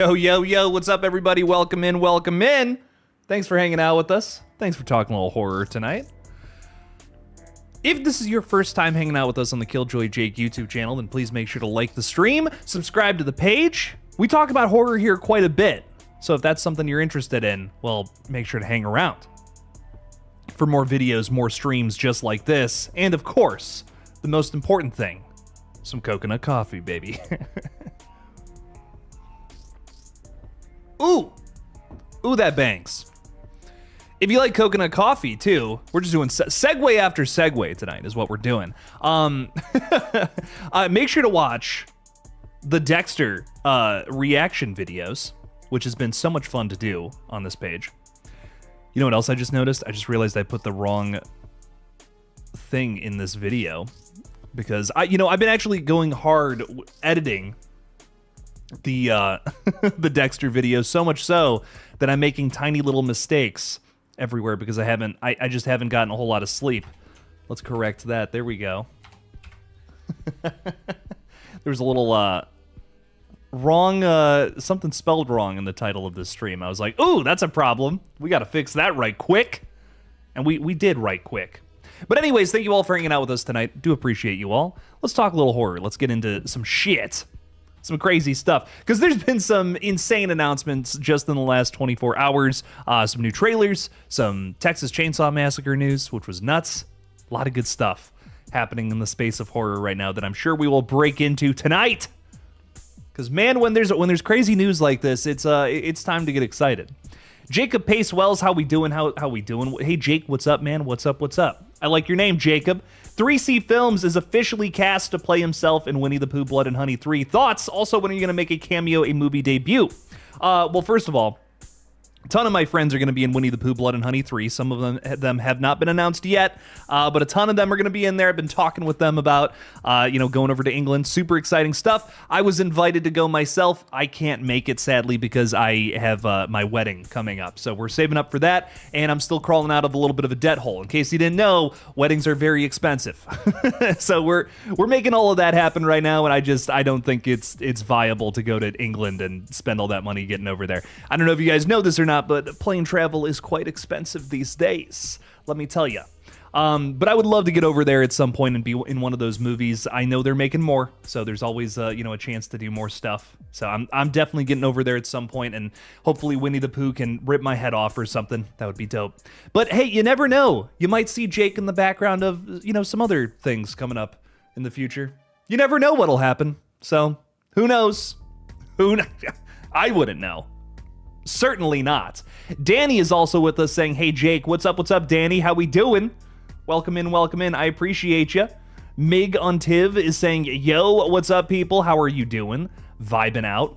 Yo, yo, yo, what's up, everybody? Welcome in, welcome in. Thanks for hanging out with us. Thanks for talking a little horror tonight. If this is your first time hanging out with us on the Killjoy Jake YouTube channel, then please make sure to like the stream, subscribe to the page. We talk about horror here quite a bit, so if that's something you're interested in, well, make sure to hang around for more videos, more streams just like this, and of course, the most important thing, some coconut coffee, baby. Ooh, that bangs. If you like coconut coffee too, we're just doing segue after segue tonight is what we're doing. Make sure to watch the Dexter reaction videos, which has been so much fun to do on this page. You know what else I just noticed? I just realized I put the wrong thing in this video because I've been actually going hard editing the the Dexter videos, so much so that I'm making tiny little mistakes everywhere because I just haven't gotten a whole lot of sleep. Let's correct that. There we go. There's a little wrong, something spelled wrong in the title of this stream. I was like, ooh, that's a problem. We got to fix that right quick. And we did right quick. But anyways, thank you all for hanging out with us tonight. Do appreciate you all. Let's talk a little horror. Let's get into some shit. Some crazy stuff, because there's been some insane announcements just in the last 24 hours. Some new trailers, some Texas Chainsaw Massacre news, which was nuts. A lot of good stuff happening in the space of horror right now that I'm sure we will break into tonight. Because man, when there's crazy news like this, it's time to get excited. Jacob Pace Wells, how we doing? How we doing? Hey Jake, what's up, man? What's up? What's up? I like your name, Jacob. 3C Films is officially cast to play himself in Winnie the Pooh Blood and Honey 3. Thoughts? Also, when are you going to make a cameo, a movie debut? Well, first of all, a ton of my friends are going to be in Winnie the Pooh Blood and Honey 3. Some of them have not been announced yet, but a ton of them are going to be in there. I've been talking with them about, going over to England. Super exciting stuff. I was invited to go myself. I can't make it, sadly, because I have my wedding coming up. So we're saving up for that, and I'm still crawling out of a little bit of a debt hole. In case you didn't know, weddings are very expensive. So we're making all of that happen right now, and I don't think it's viable to go to England and spend all that money getting over there. I don't know if you guys know this or not, but plane travel is quite expensive these days, let me tell you. But I would love to get over there at some point and be in one of those movies. I know they're making more, so there's always a chance to do more stuff. So I'm definitely getting over there at some point, and hopefully Winnie the Pooh can rip my head off or something. That would be dope. But hey, you never know. You might see Jake in the background of some other things coming up in the future. You never know what'll happen. So who knows? I wouldn't know. Certainly not. Danny is also with us saying, hey Jake, what's up, Danny? How we doing? Welcome in. I appreciate you. Mig on Tiv is saying, yo, what's up, people? How are you doing? Vibing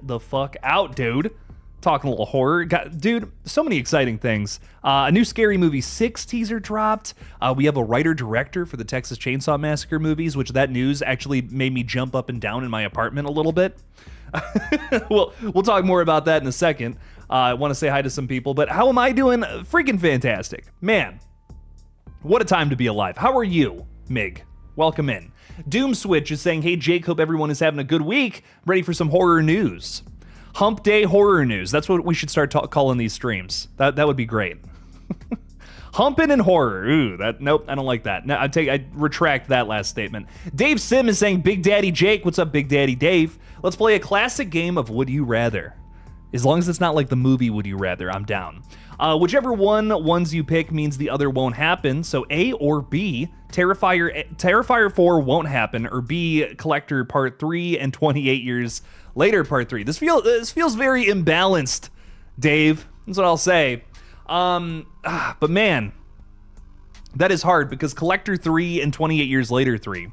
the fuck out, dude. Talking a little horror. Dude, so many exciting things. A new Scary Movie 6 teaser dropped. We have a writer-director for the Texas Chainsaw Massacre movies, which that news actually made me jump up and down in my apartment a little bit. We'll talk more about that in a second. I want to say hi to some people, but how am I doing? Freaking fantastic. Man, what a time to be alive. How are you, Mig? Welcome in. Doom Switch is saying, hey Jake, hope everyone is having a good week. Ready for some horror news. Hump Day horror news. That's what we should start calling these streams. That would be great. Humping and horror. Ooh, nope, I don't like that. No, I retract that last statement. Dave Sim is saying, Big Daddy Jake. What's up, Big Daddy Dave? Let's play a classic game of Would You Rather. As long as it's not like the movie Would You Rather, I'm down. Whichever ones you pick means the other won't happen. So A or B, Terrifier 4 won't happen, or B, Collector Part 3 and 28 Years Later Part 3. This feels very imbalanced, Dave. That's what I'll say. But man, that is hard because Collector 3 and 28 Years Later 3,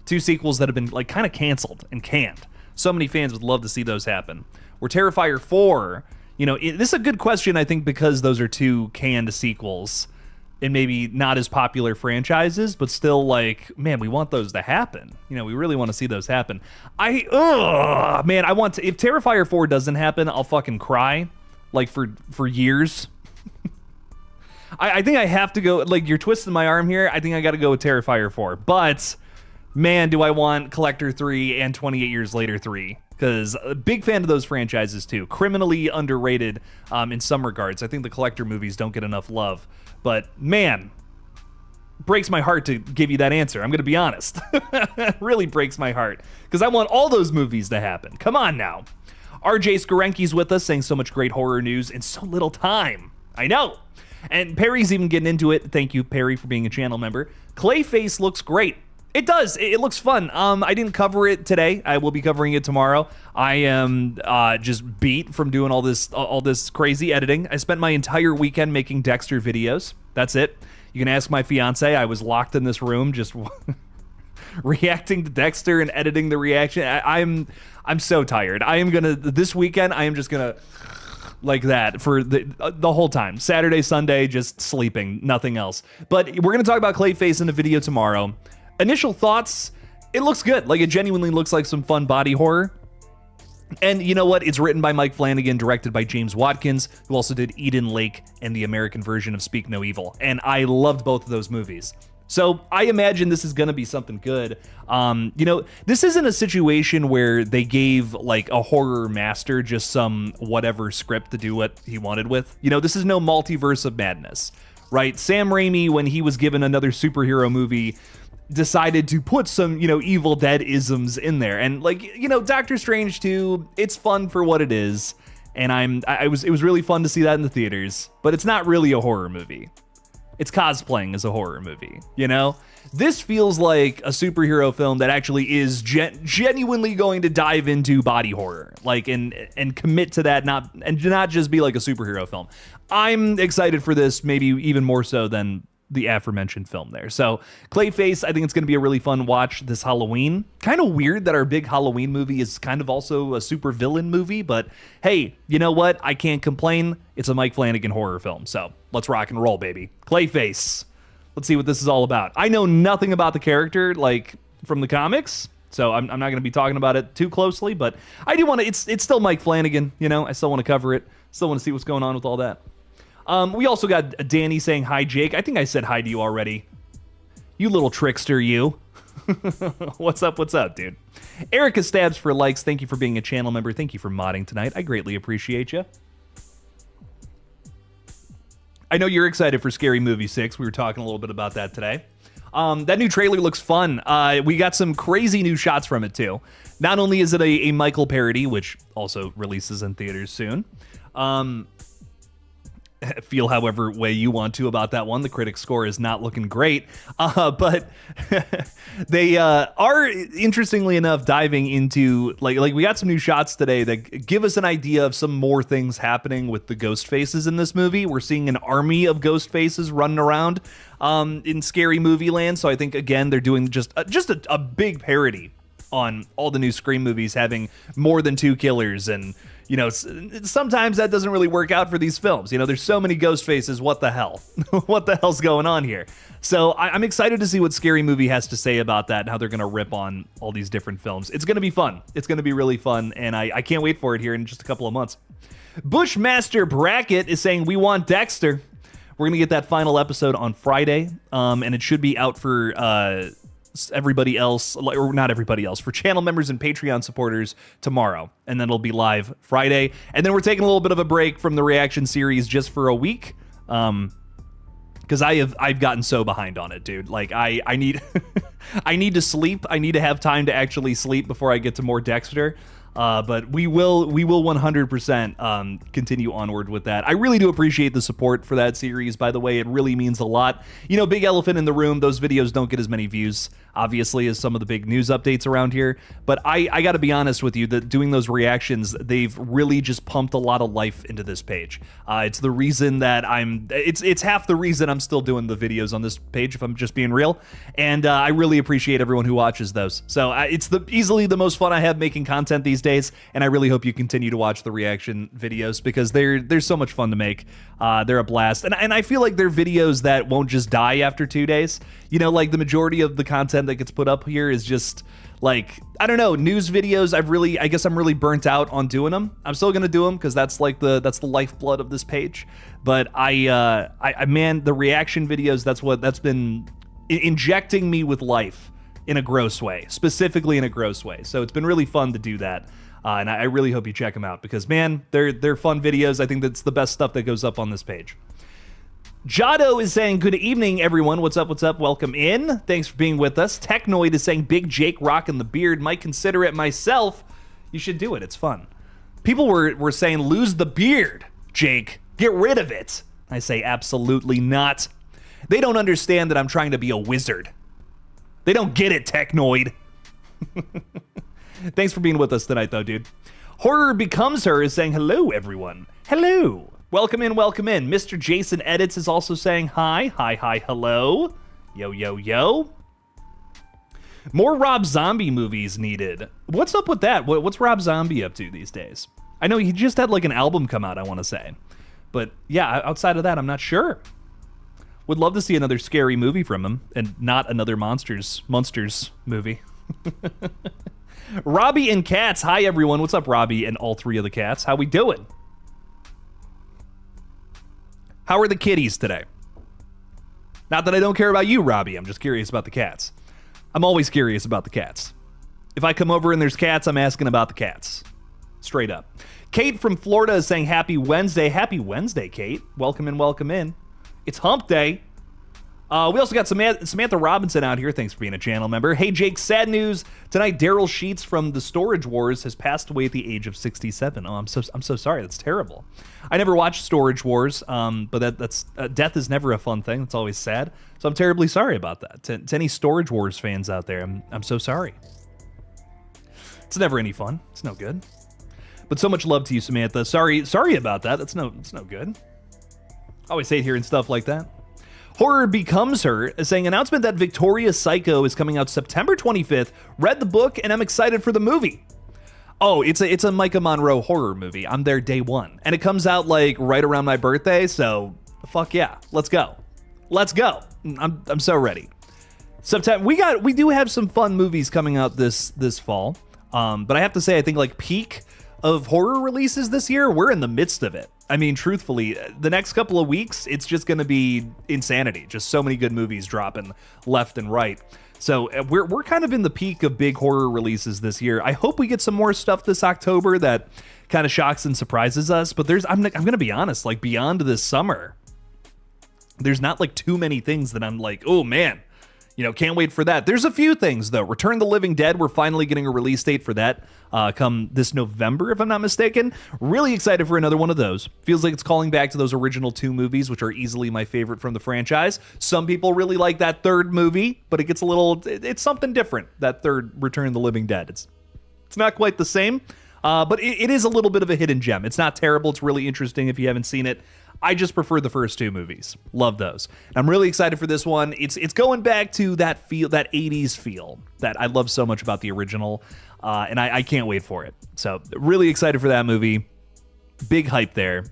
two sequels that have been like kind of canceled and canned. So many fans would love to see those happen. Where Terrifier 4, this is a good question, I think, because those are two canned sequels and maybe not as popular franchises, but still like, man, we want those to happen. We really want to see those happen. If Terrifier 4 doesn't happen, I'll fucking cry like for years. I think I have to go, like, you're twisting my arm here. I think I got to go with Terrifier 4, but man, do I want Collector 3 and 28 Years Later 3. because a big fan of those franchises too. Criminally underrated in some regards. I think the collector movies don't get enough love, but man, breaks my heart to give you that answer. I'm going to be honest. Really breaks my heart because I want all those movies to happen. Come on now. RJ Skarenki's with us saying so much great horror news in so little time. I know. And Perry's even getting into it. Thank you, Perry, for being a channel member. Clayface looks great. It does. It looks fun. I didn't cover it today. I will be covering it tomorrow. I am just beat from doing all this crazy editing. I spent my entire weekend making Dexter videos. That's it. You can ask my fiance. I was locked in this room just reacting to Dexter and editing the reaction. I'm so tired. This weekend, I am just gonna like that for the whole time. Saturday, Sunday, just sleeping, nothing else. But we're gonna talk about Clayface in a video tomorrow. Initial thoughts, it looks good. Like, it genuinely looks like some fun body horror. And you know what? It's written by Mike Flanagan, directed by James Watkins, who also did Eden Lake and the American version of Speak No Evil. And I loved both of those movies. So I imagine this is going to be something good. This isn't a situation where they gave like a horror master just some whatever script to do what he wanted with. This is no multiverse of madness, right? Sam Raimi, when he was given another superhero movie, decided to put some, Evil Dead isms in there. And Doctor Strange 2, it's fun for what it is. And it was really fun to see that in the theaters, but it's not really a horror movie. It's cosplaying as a horror movie, This feels like a superhero film that actually is genuinely going to dive into body horror, and commit to that, not just be like a superhero film. I'm excited for this, maybe even more so than the aforementioned film there. So Clayface, I think it's going to be a really fun watch this Halloween. Kind of weird that our big Halloween movie is kind of also a super villain movie, but hey, you know what? I can't complain. It's a Mike Flanagan horror film. So let's rock and roll, baby. Clayface. Let's see what this is all about. I know nothing about the character, from the comics, so I'm not going to be talking about it too closely, but I do want to, it's still Mike Flanagan, I still want to cover it. Still want to see what's going on with all that. We also got Danny saying, hi, Jake. I think I said hi to you already. You little trickster, you. What's up, dude? Erica Stabs for likes. Thank you for being a channel member. Thank you for modding tonight. I greatly appreciate you. I know you're excited for Scary Movie 6. We were talking a little bit about that today. That new trailer looks fun. We got some crazy new shots from it, too. Not only is it a Michael parody, which also releases in theaters soon, feel however way you want to about that one. The critic score is not looking great, but they are, interestingly enough, diving into like we got some new shots today that give us an idea of some more things happening with the ghost faces in this movie. We're seeing an army of ghost faces running around in Scary Movie Land. So I think again they're doing just a big parody on all the new Scream movies having more than 2 killers. And sometimes that doesn't really work out for these films. There's so many ghost faces. What the hell? What the hell's going on here? So I'm excited to see what Scary Movie has to say about that and how they're going to rip on all these different films. It's going to be fun. It's going to be really fun. And I can't wait for it here in just a couple of months. Bushmaster Bracket is saying, we want Dexter. We're going to get that final episode on Friday. And it should be out for everybody else, or not everybody else, for channel members and Patreon supporters tomorrow, and then it'll be live Friday. And then we're taking a little bit of a break from the reaction series just for a week, because I've gotten so behind on it, dude. I need I need to sleep. I need to have time to actually sleep before I get to more Dexter. But we will 100% continue onward with that. I really do appreciate the support for that series, by the way. It really means a lot. Big elephant in the room, those videos don't get as many views, obviously, as some of the big news updates around here. But I got to be honest with you, that doing those reactions, they've really just pumped a lot of life into this page. It's the reason that it's half the reason I'm still doing the videos on this page, if I'm just being real. And I really appreciate everyone who watches those. So it's easily the most fun I have making content these days, and I really hope you continue to watch the reaction videos because they're so much fun to make. They're a blast, and I feel like they're videos that won't just die after 2 days. The majority of the content that gets put up here is just I don't know, news videos. I guess I'm really burnt out on doing them. I'm still gonna do them because that's the lifeblood of this page. But man, the reaction videos, that's been injecting me with life in a gross way, specifically in a gross way. So it's been really fun to do that. And I really hope you check them out because, man, they're fun videos. I think that's the best stuff that goes up on this page. Jado is saying, good evening, everyone. What's up? What's up? Welcome in. Thanks for being with us. Technoid is saying, Big Jake rocking the beard. Might consider it myself. You should do it. It's fun. People were saying, lose the beard, Jake. Get rid of it. I say, absolutely not. They don't understand that I'm trying to be a wizard. They don't get it, Technoid. Thanks for being with us tonight, though, dude. Horror Becomes Her is saying, hello, everyone. Hello. Welcome in, welcome in. Mr. Jason Edits is also saying hi, hello. Yo, yo, yo. More Rob Zombie movies needed. What's up with that? What's Rob Zombie up to these days? I know he just had like an album come out, I want to say. But yeah, outside of that, I'm not sure. Would love to see another scary movie from him and not another Monsters movie. Robbie and Cats. Hi, everyone. What's up, Robbie and all three of the cats? How we doing? How are the kitties today? Not that I don't care about you, Robbie. I'm just curious about the cats. I'm always curious about the cats. If I come over and there's cats, I'm asking about the cats. Straight up. Kate from Florida is saying happy Wednesday. Happy Wednesday, Kate. Welcome in, welcome in. It's hump day. We also got Samantha Robinson out here. Thanks for being a channel member. Hey, Jake, sad news. Tonight, Daryl Sheets from the Storage Wars has passed away at the age of 67. Oh, I'm so sorry. That's terrible. I never watched Storage Wars, but that's death is never a fun thing. It's always sad. So I'm terribly sorry about that. To any Storage Wars fans out there, I'm so sorry. It's never any fun. It's no good. But so much love to you, Samantha. Sorry about that. It's no good. I always say hearing stuff like that. Horror Becomes Her is saying, announcement that Victoria's Psycho is coming out September 25th. Read the book and I'm excited for the movie. Oh, it's a Micah Monroe horror movie. I'm there day one. And it comes out like right around my birthday, so fuck yeah. Let's go. I'm so ready. September we do have some fun movies coming out this fall. But I have to say, I think like peak of horror releases this year, we're in the midst of it. I mean, truthfully, the next couple of weeks, it's just going to be insanity. Just so many good movies dropping left and right. So we're kind of in the peak of big horror releases this year. I hope we get some more stuff this October that kind of shocks and surprises us. But I'm going to be honest, like beyond this summer, there's not like too many things that I'm like, oh man, can't wait for that. There's a few things, though. Return of the Living Dead, we're finally getting a release date for that come this November, if I'm not mistaken. Really excited for another one of those. Feels like it's calling back to those original two movies, which are easily my favorite from the franchise. Some people really like that third movie, but it's something different, that third Return of the Living Dead. It's not quite the same, but it is a little bit of a hidden gem. It's not terrible. It's really interesting if you haven't seen it. I just prefer the first two movies. Love those. And I'm really excited for this one. It's going back to that feel, that 80s feel that I love so much about the original. And I can't wait for it. So really excited for that movie. Big hype there.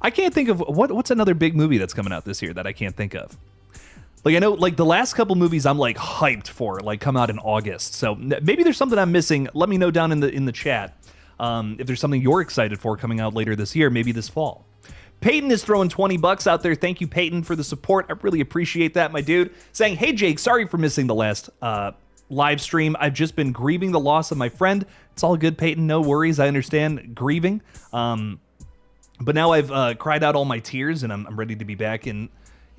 I can't think of what's another big movie that's coming out this year that I can't think of. Like I know like the last couple movies I'm like hyped for like come out in August. So maybe there's something I'm missing. Let me know down in the chat if there's something you're excited for coming out later this year, maybe this fall. Peyton is throwing $20 out there. Thank you, Peyton, for the support. I really appreciate that, my dude. Saying, hey, Jake, sorry for missing the last live stream. I've just been grieving the loss of my friend. It's all good, Peyton. No worries. I understand grieving. But now I've cried out all my tears, and I'm ready to be back in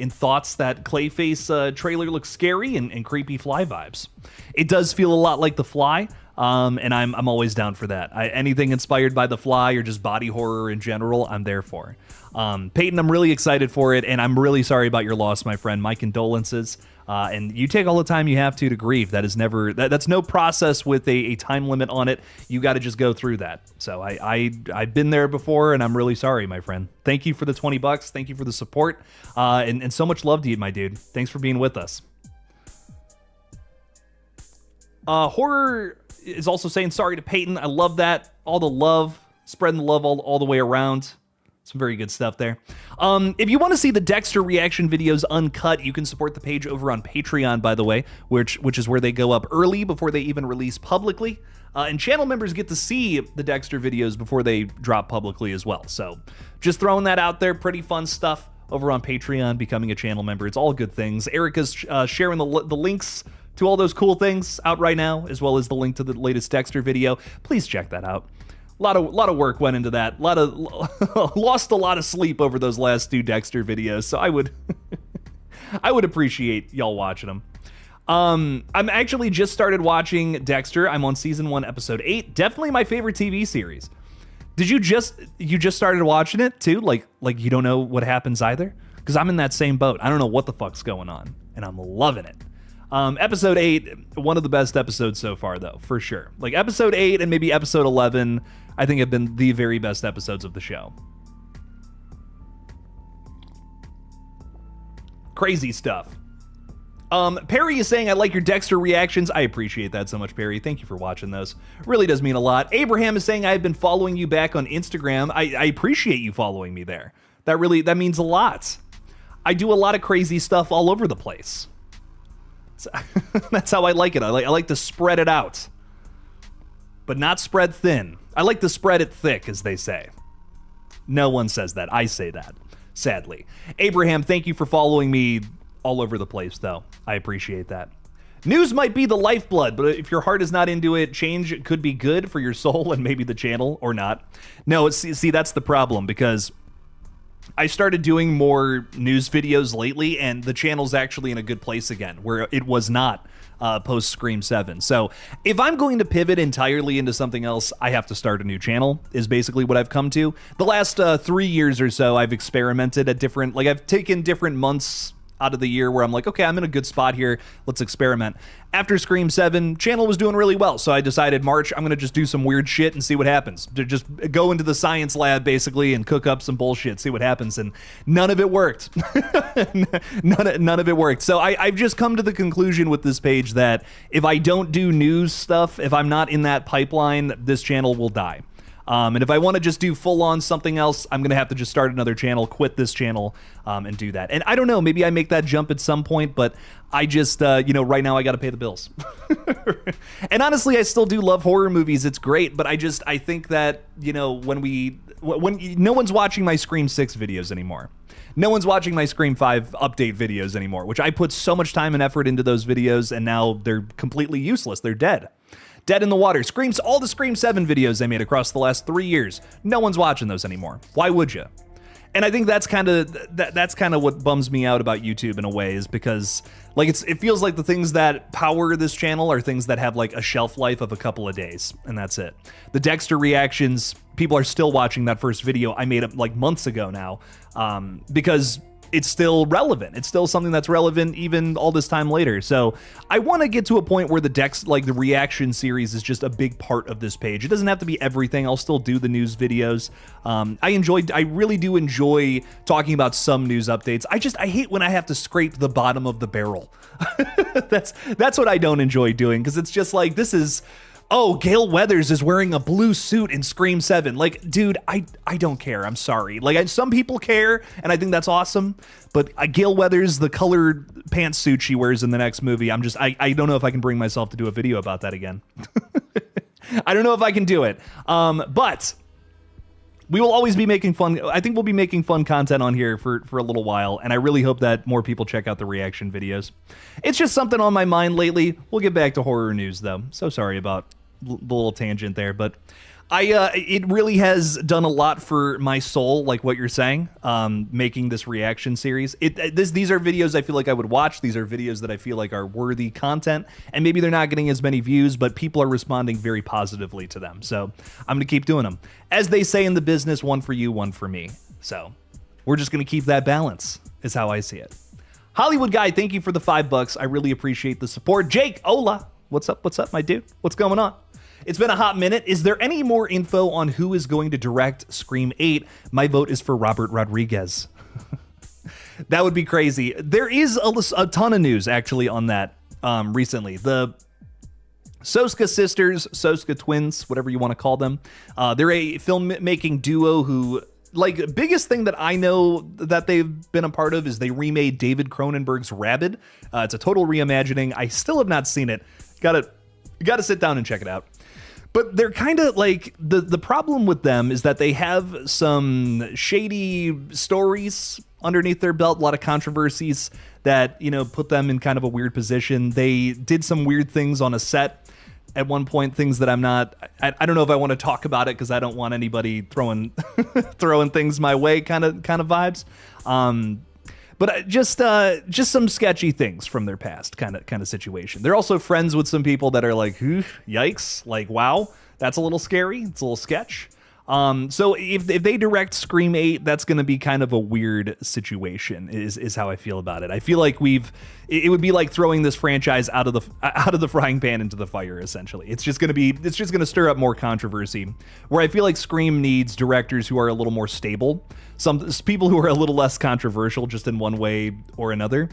thoughts that Clayface trailer looks scary and creepy Fly vibes. It does feel a lot like The Fly. And I'm always down for that. Anything inspired by The Fly or just body horror in general, I'm there for. Peyton, I'm really excited for it, and I'm really sorry about your loss, my friend. My condolences. And you take all the time you have to grieve. That is never that's no process with a time limit on it. You got to just go through that. So I've been there before, and I'm really sorry, my friend. Thank you for the $20. Thank you for the support, and so much love to you, my dude. Thanks for being with us. Horror is also saying sorry to Peyton. I love that. All the love, spreading the love all the way around. Some very good stuff there. If you want to see the Dexter reaction videos uncut, you can support the page over on Patreon, by the way, which is where they go up early before they even release publicly. And channel members get to see the Dexter videos before they drop publicly as well. So just throwing that out there. Pretty fun stuff over on Patreon, becoming a channel member. It's all good things. Erica's sharing the links to all those cool things out right now, as well as the link to the latest Dexter video. Please check that out. lot of work went into that. Lost a lot of sleep over those last 2 Dexter videos. So I would I would appreciate y'all watching them. I'm actually just started watching Dexter. I'm on season 1, episode 8. Definitely my favorite TV series. Did you just started watching it too? Like you don't know what happens either? Because I'm in that same boat. I don't know what the fuck's going on, and I'm loving it. Episode 8, one of the best episodes so far, though, for sure. Like episode 8 and maybe episode 11, I think have been the very best episodes of the show. Crazy stuff. Perry is saying, I like your Dexter reactions. I appreciate that so much, Perry. Thank you for watching those. Really does mean a lot. Abraham is saying, I've been following you back on Instagram. I appreciate you following me there. That means a lot. I do a lot of crazy stuff all over the place. So, that's how I like it. I like to spread it out, but not spread thin. I like to spread it thick, as they say. No one says that. I say that, sadly. Abraham, thank you for following me all over the place, though. I appreciate that. News might be the lifeblood, but if your heart is not into it, change could be good for your soul and maybe the channel, or not. No, see, that's the problem, because I started doing more news videos lately, and the channel's actually in a good place again, where it was not post Scream 7. So if I'm going to pivot entirely into something else, I have to start a new channel, is basically what I've come to. The last 3 years or so, I've experimented at different, I've taken different months out of the year where I'm like, okay, I'm in a good spot here. Let's experiment. After Scream 7, channel was doing really well. So I decided March, I'm going to just do some weird shit and see what happens. To just go into the science lab basically and cook up some bullshit, see what happens. And none of it worked. none of it worked. So I've just come to the conclusion with this page that if I don't do news stuff, if I'm not in that pipeline, this channel will die. And if I want to just do full-on something else, I'm going to have to just start another channel, quit this channel, and do that. And I don't know, maybe I make that jump at some point, but I just, right now I got to pay the bills. And honestly, I still do love horror movies. It's great, but I think that, when no one's watching my Scream 6 videos anymore. No one's watching my Scream 5 update videos anymore, which I put so much time and effort into those videos, and now they're completely useless. They're dead. Dead in the water. All the Scream 7 videos I made across the last 3 years. No one's watching those anymore. Why would you? And I think that's kind of what bums me out about YouTube in a way, is because it feels like the things that power this channel are things that have a shelf life of a couple of days, and that's it. The Dexter reactions, people are still watching that first video I made months ago now, because it's still relevant. It's still something that's relevant even all this time later. So I want to get to a point where the reaction series is just a big part of this page. It doesn't have to be everything. I'll still do the news videos. I really do enjoy talking about some news updates. I hate when I have to scrape the bottom of the barrel. That's what I don't enjoy doing, because it's just this is, oh, Gale Weathers is wearing a blue suit in Scream 7. Dude, I don't care. I'm sorry. Some people care, and I think that's awesome. But Gale Weathers, the colored pantsuit she wears in the next movie, I don't know if I can bring myself to do a video about that again. I don't know if I can do it. But we will always be making fun. I think we'll be making fun content on here for a little while, and I really hope that more people check out the reaction videos. It's just something on my mind lately. We'll get back to horror news, though. So sorry about the little tangent there, but it really has done a lot for my soul, like what you're saying, making this reaction series. These are videos I feel like I would watch. These are videos that I feel like are worthy content, and maybe they're not getting as many views, but people are responding very positively to them. So I'm gonna keep doing them. As they say in the business, one for you, one for me. So we're just gonna keep that balance, is how I see it. Hollywood Guy, thank you for the $5. I really appreciate the support. Jake, hola. What's up, my dude? What's going on? It's been a hot minute. Is there any more info on who is going to direct Scream 8? My vote is for Robert Rodriguez. That would be crazy. There is a ton of news, actually, on that recently. The Soska sisters, Soska twins, whatever you want to call them. They're a filmmaking duo who, biggest thing that I know that they've been a part of is they remade David Cronenberg's Rabid. It's a total reimagining. I still have not seen it. Gotta sit down and check it out. But they're kind of the problem with them is that they have some shady stories underneath their belt, a lot of controversies that, put them in kind of a weird position. They did some weird things on a set at one point, things that I'm not. I don't know if I want to talk about it because I don't want anybody throwing throwing things my way, kind of vibes. But just some sketchy things from their past, kind of situation. They're also friends with some people that are like, yikes, like wow, that's a little scary. It's a little sketch. So if they direct Scream 8, that's going to be kind of a weird situation is how I feel about it. I feel like it would be like throwing this franchise out of the frying pan into the fire, essentially. It's just going to stir up more controversy, where I feel like Scream needs directors who are a little more stable, some people who are a little less controversial just in one way or another.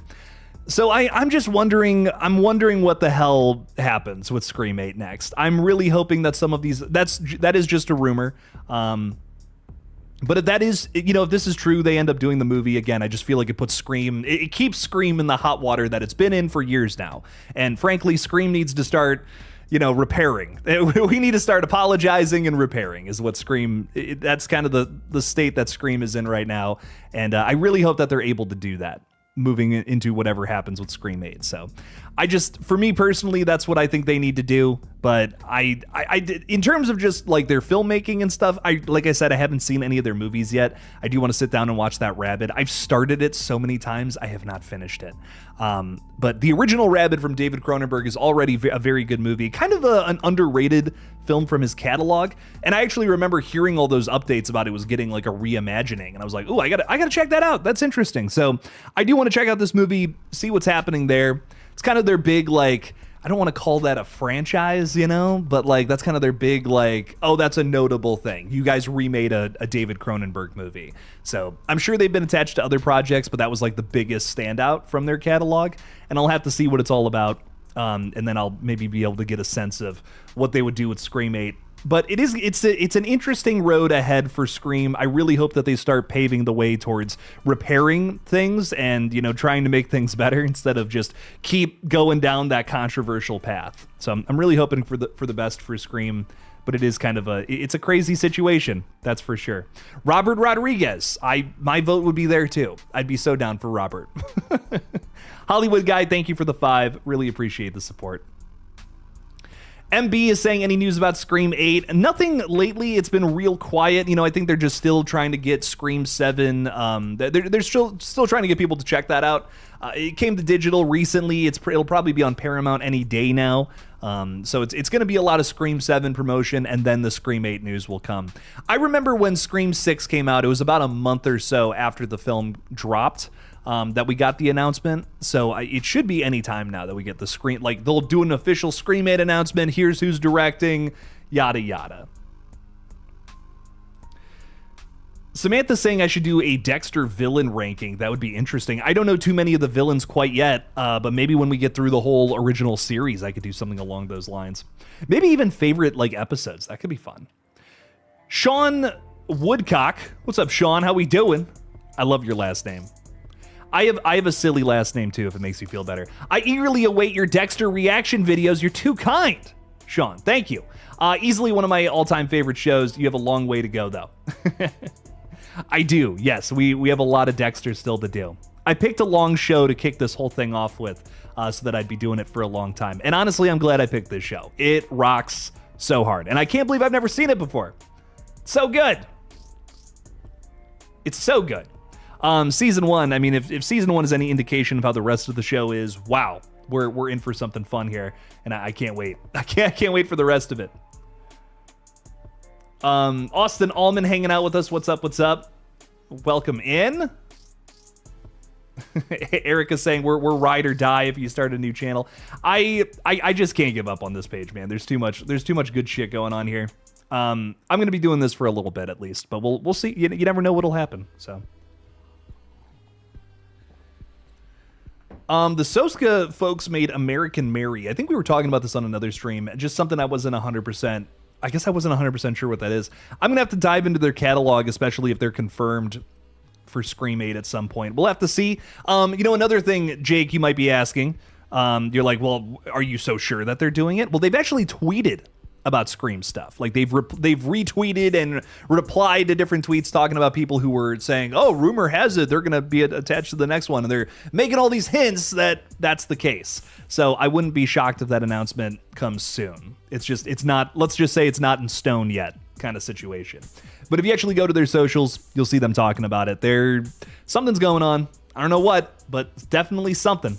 So I'm just wondering, what the hell happens with Scream 8 next. I'm really hoping that some of these, that is just a rumor. But if that is, if this is true, they end up doing the movie again. I just feel like it puts Scream, it keeps Scream in the hot water that it's been in for years now. And frankly, Scream needs to start, repairing. We need to start apologizing and repairing is what Scream, that's kind of the state that Scream is in right now. And I really hope that they're able to do that moving into whatever happens with Scream 8. So for me personally, that's what I think they need to do. But I in terms of just like their filmmaking and stuff, like I said, I haven't seen any of their movies yet. I do want to sit down and watch that Rabid. I've started it so many times, I have not finished it. But the original Rabid from David Cronenberg is already a very good movie, kind of an underrated film from his catalog. And I actually remember hearing all those updates about it was getting like a reimagining, and I was like, "Ooh, I gotta check that out. That's interesting." So I do want to check out this movie, see what's happening there. It's kind of their big, like, I don't want to call that a franchise, but like that's kind of their big, like, oh, that's a notable thing. You guys remade a David Cronenberg movie. So I'm sure they've been attached to other projects, but that was like the biggest standout from their catalog. And I'll have to see what it's all about. And then I'll maybe be able to get a sense of what they would do with Scream 8. But it's an interesting road ahead for Scream. I really hope that they start paving the way towards repairing things and, trying to make things better instead of just keep going down that controversial path. So I'm really hoping for the best for Scream, but it is kind of it's a crazy situation, that's for sure. Robert Rodriguez, my vote would be there too. I'd be so down for Robert. Hollywood Guy, thank you for the 5. Really appreciate the support. MB is saying, any news about Scream 8? Nothing lately. It's been real quiet. I think they're just still trying to get Scream 7. They're still trying to get people to check that out. It came to digital recently. It'll probably be on Paramount any day now. So it's going to be a lot of Scream 7 promotion, and then the Scream 8 news will come. I remember when Scream 6 came out, it was about a month or so after the film dropped. That we got the announcement, so it should be any time now that we get the Scream. Like, they'll do an official Scream 8 announcement. Here's who's directing, yada yada. Samantha's saying I should do a Dexter villain ranking. That would be interesting. I don't know too many of the villains quite yet, but maybe when we get through the whole original series, I could do something along those lines. Maybe even favorite episodes. That could be fun. Sean Woodcock, what's up, Sean? How we doing? I love your last name. I have a silly last name too, if it makes you feel better. I eagerly await your Dexter reaction videos. You're too kind, Sean. Thank you. Easily one of my all-time favorite shows. You have a long way to go, though. I do. Yes, we have a lot of Dexter still to do. I picked a long show to kick this whole thing off with, so that I'd be doing it for a long time. And honestly, I'm glad I picked this show. It rocks so hard, and I can't believe I've never seen it before. So good. It's so good. Season 1, I mean, if season 1 is any indication of how the rest of the show is, wow, we're in for something fun here, and I can't wait. I can't wait for the rest of it. Austin Allman hanging out with us. What's up? What's up? Welcome in. Erica's saying we're ride or die if you start a new channel. I just can't give up on this page, man. There's too much good shit going on here. I'm gonna be doing this for a little bit at least, but we'll see. You never know what'll happen. So. The Soska folks made American Mary. I think we were talking about this on another stream. Just something I wasn't 100%. I guess I wasn't 100% sure what that is. I'm going to have to dive into their catalog, especially if they're confirmed for Scream 8 at some point. We'll have to see. Another thing, Jake, you might be asking. You're like, well, are you so sure that they're doing it? Well, they've actually tweeted about Scream stuff. Like they've retweeted and replied to different tweets talking about people who were saying, "Oh, rumor has it they're going to be attached to the next one," and they're making all these hints that that's the case. So I wouldn't be shocked if that announcement comes soon. It's not. Let's just say it's not in stone yet, kind of situation. But if you actually go to their socials, you'll see them talking about it. Something's going on. I don't know what, but it's definitely something.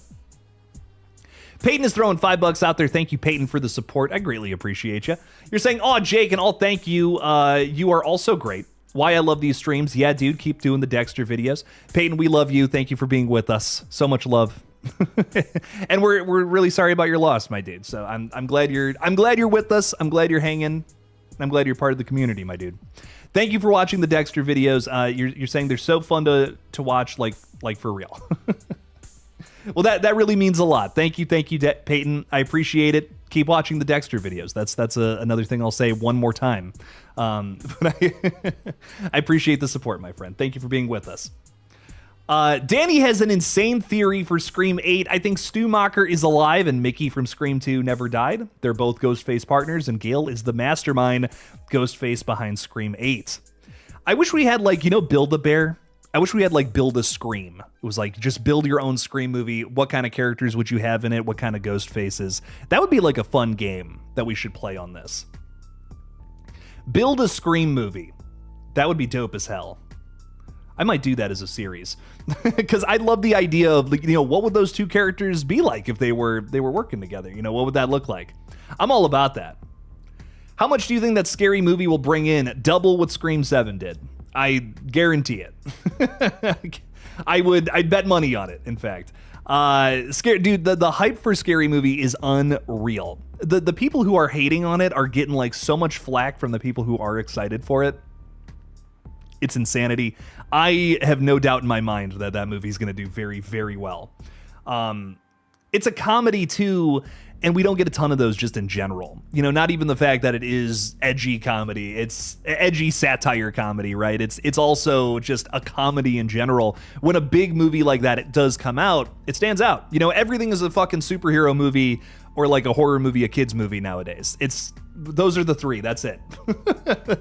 Peyton is throwing $5 out there. Thank you, Peyton, for the support. I greatly appreciate you. You're saying, "Oh, Jake, and all thank you. You are also great. Why I love these streams." Yeah, dude, keep doing the Dexter videos. Peyton, we love you. Thank you for being with us. So much love. And we're really sorry about your loss, my dude. So I'm glad you're with us. I'm glad you're hanging. I'm glad you're part of the community, my dude. Thank you for watching the Dexter videos. You're saying they're so fun to watch, like for real. Well, that really means a lot. Thank you, Peyton. I appreciate it. Keep watching the Dexter videos. That's another thing I'll say one more time. But I appreciate the support, my friend. Thank you for being with us. Danny has an insane theory for Scream 8. I think Stu Macher is alive and Mickey from Scream 2 never died. They're both Ghostface partners, and Gale is the mastermind Ghostface behind Scream 8. I wish we had, Build-A-Bear. I wish we had, Build a Scream. It was just build your own Scream movie. What kind of characters would you have in it? What kind of ghost faces? That would be, a fun game that we should play on this. Build a Scream movie. That would be dope as hell. I might do that as a series. Because I love the idea of, what would those two characters be like if they were working together? What would that look like? I'm all about that. How much do you think that Scary Movie will bring in? Double what Scream 7 did. I guarantee it. I'd bet money on it, in fact. Dude, the hype for Scary Movie is unreal. The people who are hating on it are getting so much flack from the people who are excited for it. It's insanity. I have no doubt in my mind that movie is going to do very, very well. It's a comedy too, and we don't get a ton of those just in general. Not even the fact that it is edgy comedy. It's edgy satire comedy, right? It's also just a comedy in general. When a big movie like that it does come out, it stands out. Everything is a fucking superhero movie or a horror movie, a kids movie nowadays. Those are the three. That's it.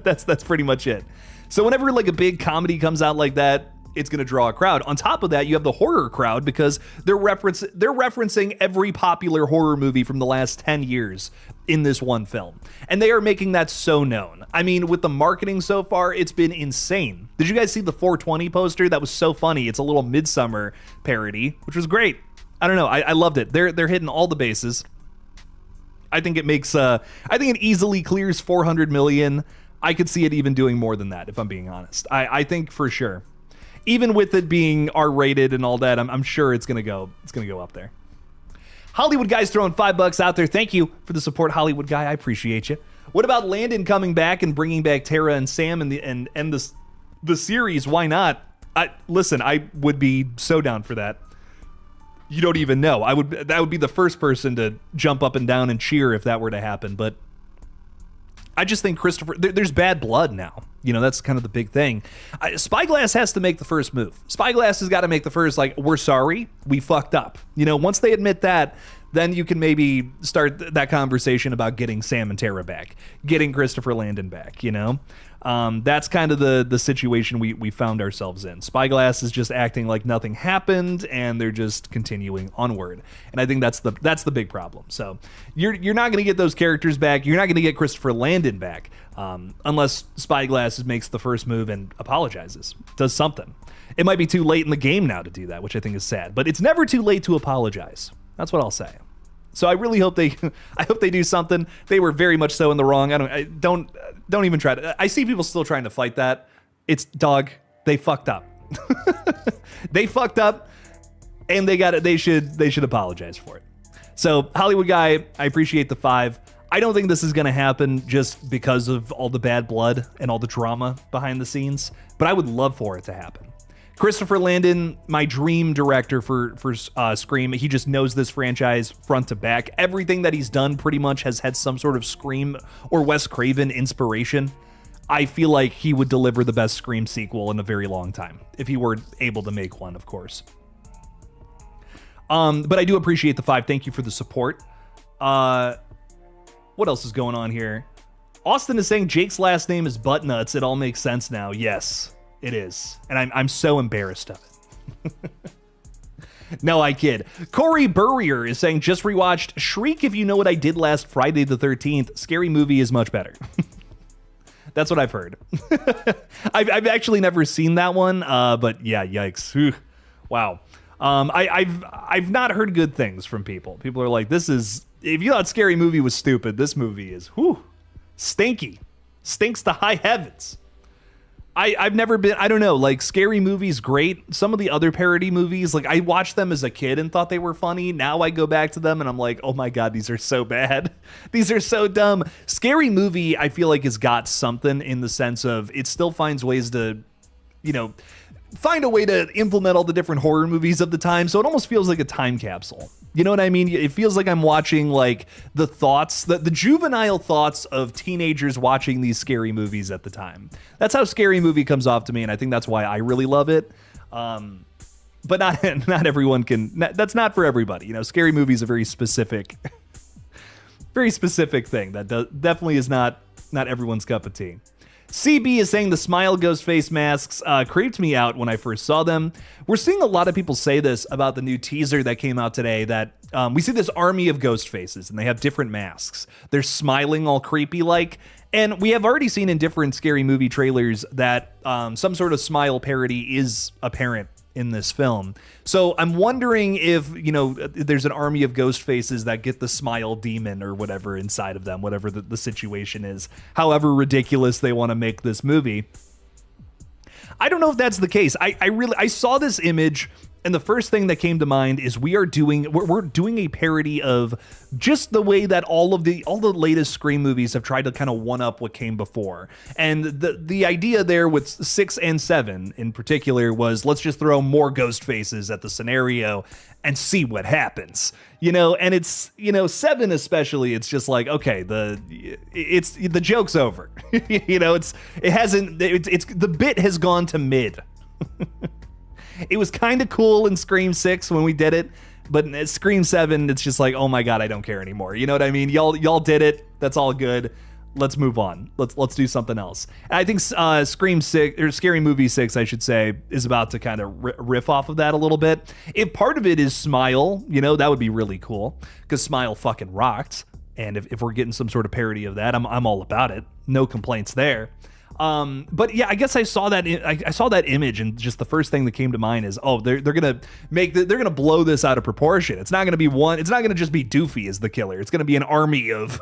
That's pretty much it. So whenever a big comedy comes out like that, it's going to draw a crowd. On top of that, you have the horror crowd because they're referencing every popular horror movie from the last 10 years in this one film. And they are making that so known. I mean, with the marketing so far, it's been insane. Did you guys see the 420 poster? That was so funny. It's a little Midsummer parody, which was great. I don't know. I loved it. They're hitting all the bases. I think it makes I think it easily clears 400 million. I could see it even doing more than that, if I'm being honest. I think for sure. Even with it being R-rated and all that, I'm sure it's gonna go up there. Hollywood Guy's throwing $5 out there. Thank you for the support, Hollywood Guy. I appreciate you. What about Landon coming back and bringing back Tara and Sam and the series? Why not? Listen, I would be so down for that. You don't even know. That would be the first person to jump up and down and cheer if that were to happen. But I just think there's bad blood now. That's kind of the big thing. Spyglass has to make the first move. Spyglass has got to make the first, we're sorry, we fucked up. Once they admit that, then you can maybe start that conversation about getting Sam and Tara back, getting Christopher Landon back, That's kind of the situation we found ourselves in. Spyglass is just acting like nothing happened, and they're just continuing onward. And I think that's the big problem. So you're not going to get those characters back. You're not going to get Christopher Landon back unless Spyglass makes the first move and apologizes, does something. It might be too late in the game now to do that, which I think is sad. But it's never too late to apologize. That's what I'll say. So I really hope they do something. They were very much so in the wrong. Don't even try to. I see people still trying to fight that. It's dog. They fucked up. They fucked up, and they should apologize for it. So Hollywood Guy, I appreciate the 5. I don't think this is going to happen just because of all the bad blood and all the drama behind the scenes, but I would love for it to happen. Christopher Landon, my dream director for Scream. He just knows this franchise front to back. Everything that he's done pretty much has had some sort of Scream or Wes Craven inspiration. I feel like he would deliver the best Scream sequel in a very long time, if he were able to make one, of course. But I do appreciate the 5. Thank you for the support. What else is going on here? Austin is saying Jake's last name is Buttnuts. It all makes sense now. Yes, it is. And I'm so embarrassed of it. No, I kid. Corey Burrier is saying, just rewatched Shriek If You Know What I Did Last Friday the 13th. Scary movie is much better. That's what I've heard. I've actually never seen that one, but yeah, yikes. Whew. Wow. I've not heard good things from people. People are like, this is, if you thought Scary Movie was stupid, this movie is, whew, stinky. Stinks to high heavens. I've never been, I don't know, like Scary Movie's great. Some of the other parody movies, like I watched them as a kid and thought they were funny. Now I go back to them and I'm like, oh my God, these are so bad. These are so dumb. Scary Movie, I feel like has got something in the sense of it still finds ways to, you know, find a way to implement all the different horror movies of the time. So it almost feels like a time capsule. You know what I mean? It feels like I'm watching like the thoughts, the juvenile thoughts of teenagers watching these scary movies at the time. That's how Scary Movie comes off to me, and I think that's why I really love it. But not everyone can. That's not for everybody. You know, Scary Movie is a very specific thing that definitely is not everyone's cup of tea. CB is saying the Smile Ghostface masks creeped me out when I first saw them. We're seeing a lot of people say this about the new teaser that came out today, that we see this army of ghost faces and they have different masks. They're smiling all creepy like, and we have already seen in different Scary Movie trailers that some sort of smile parody is apparent in this film. So I'm wondering if, you know, there's an army of ghost faces that get the smile demon or whatever inside of them, whatever the situation is, however ridiculous they want to make this movie. I don't know if that's the case. I saw this image and the first thing that came to mind is we're doing a parody of just the way that all the latest Scream movies have tried to kind of one up what came before. And the idea there with 6 and 7 in particular was, let's just throw more ghost faces at the scenario and see what happens. You know, and it's, you know, 7 especially, it's just like, okay, the joke's over. You know, the bit has gone to mid. It was kind of cool in Scream 6 when we did it, but in Scream 7, it's just like, oh my God, I don't care anymore. You know what I mean? Y'all did it. That's all good. Let's move on. Let's do something else. And I think Scream 6 or Scary Movie 6, I should say, is about to kind of riff off of that a little bit. If part of it is Smile, you know, that would be really cool because Smile fucking rocked. And if we're getting some sort of parody of that, I'm all about it. No complaints there. But yeah, I guess I saw that image, and just the first thing that came to mind is, oh, they're gonna they're gonna blow this out of proportion. It's not gonna be it's not gonna just be Doofy as the killer. It's gonna be an army of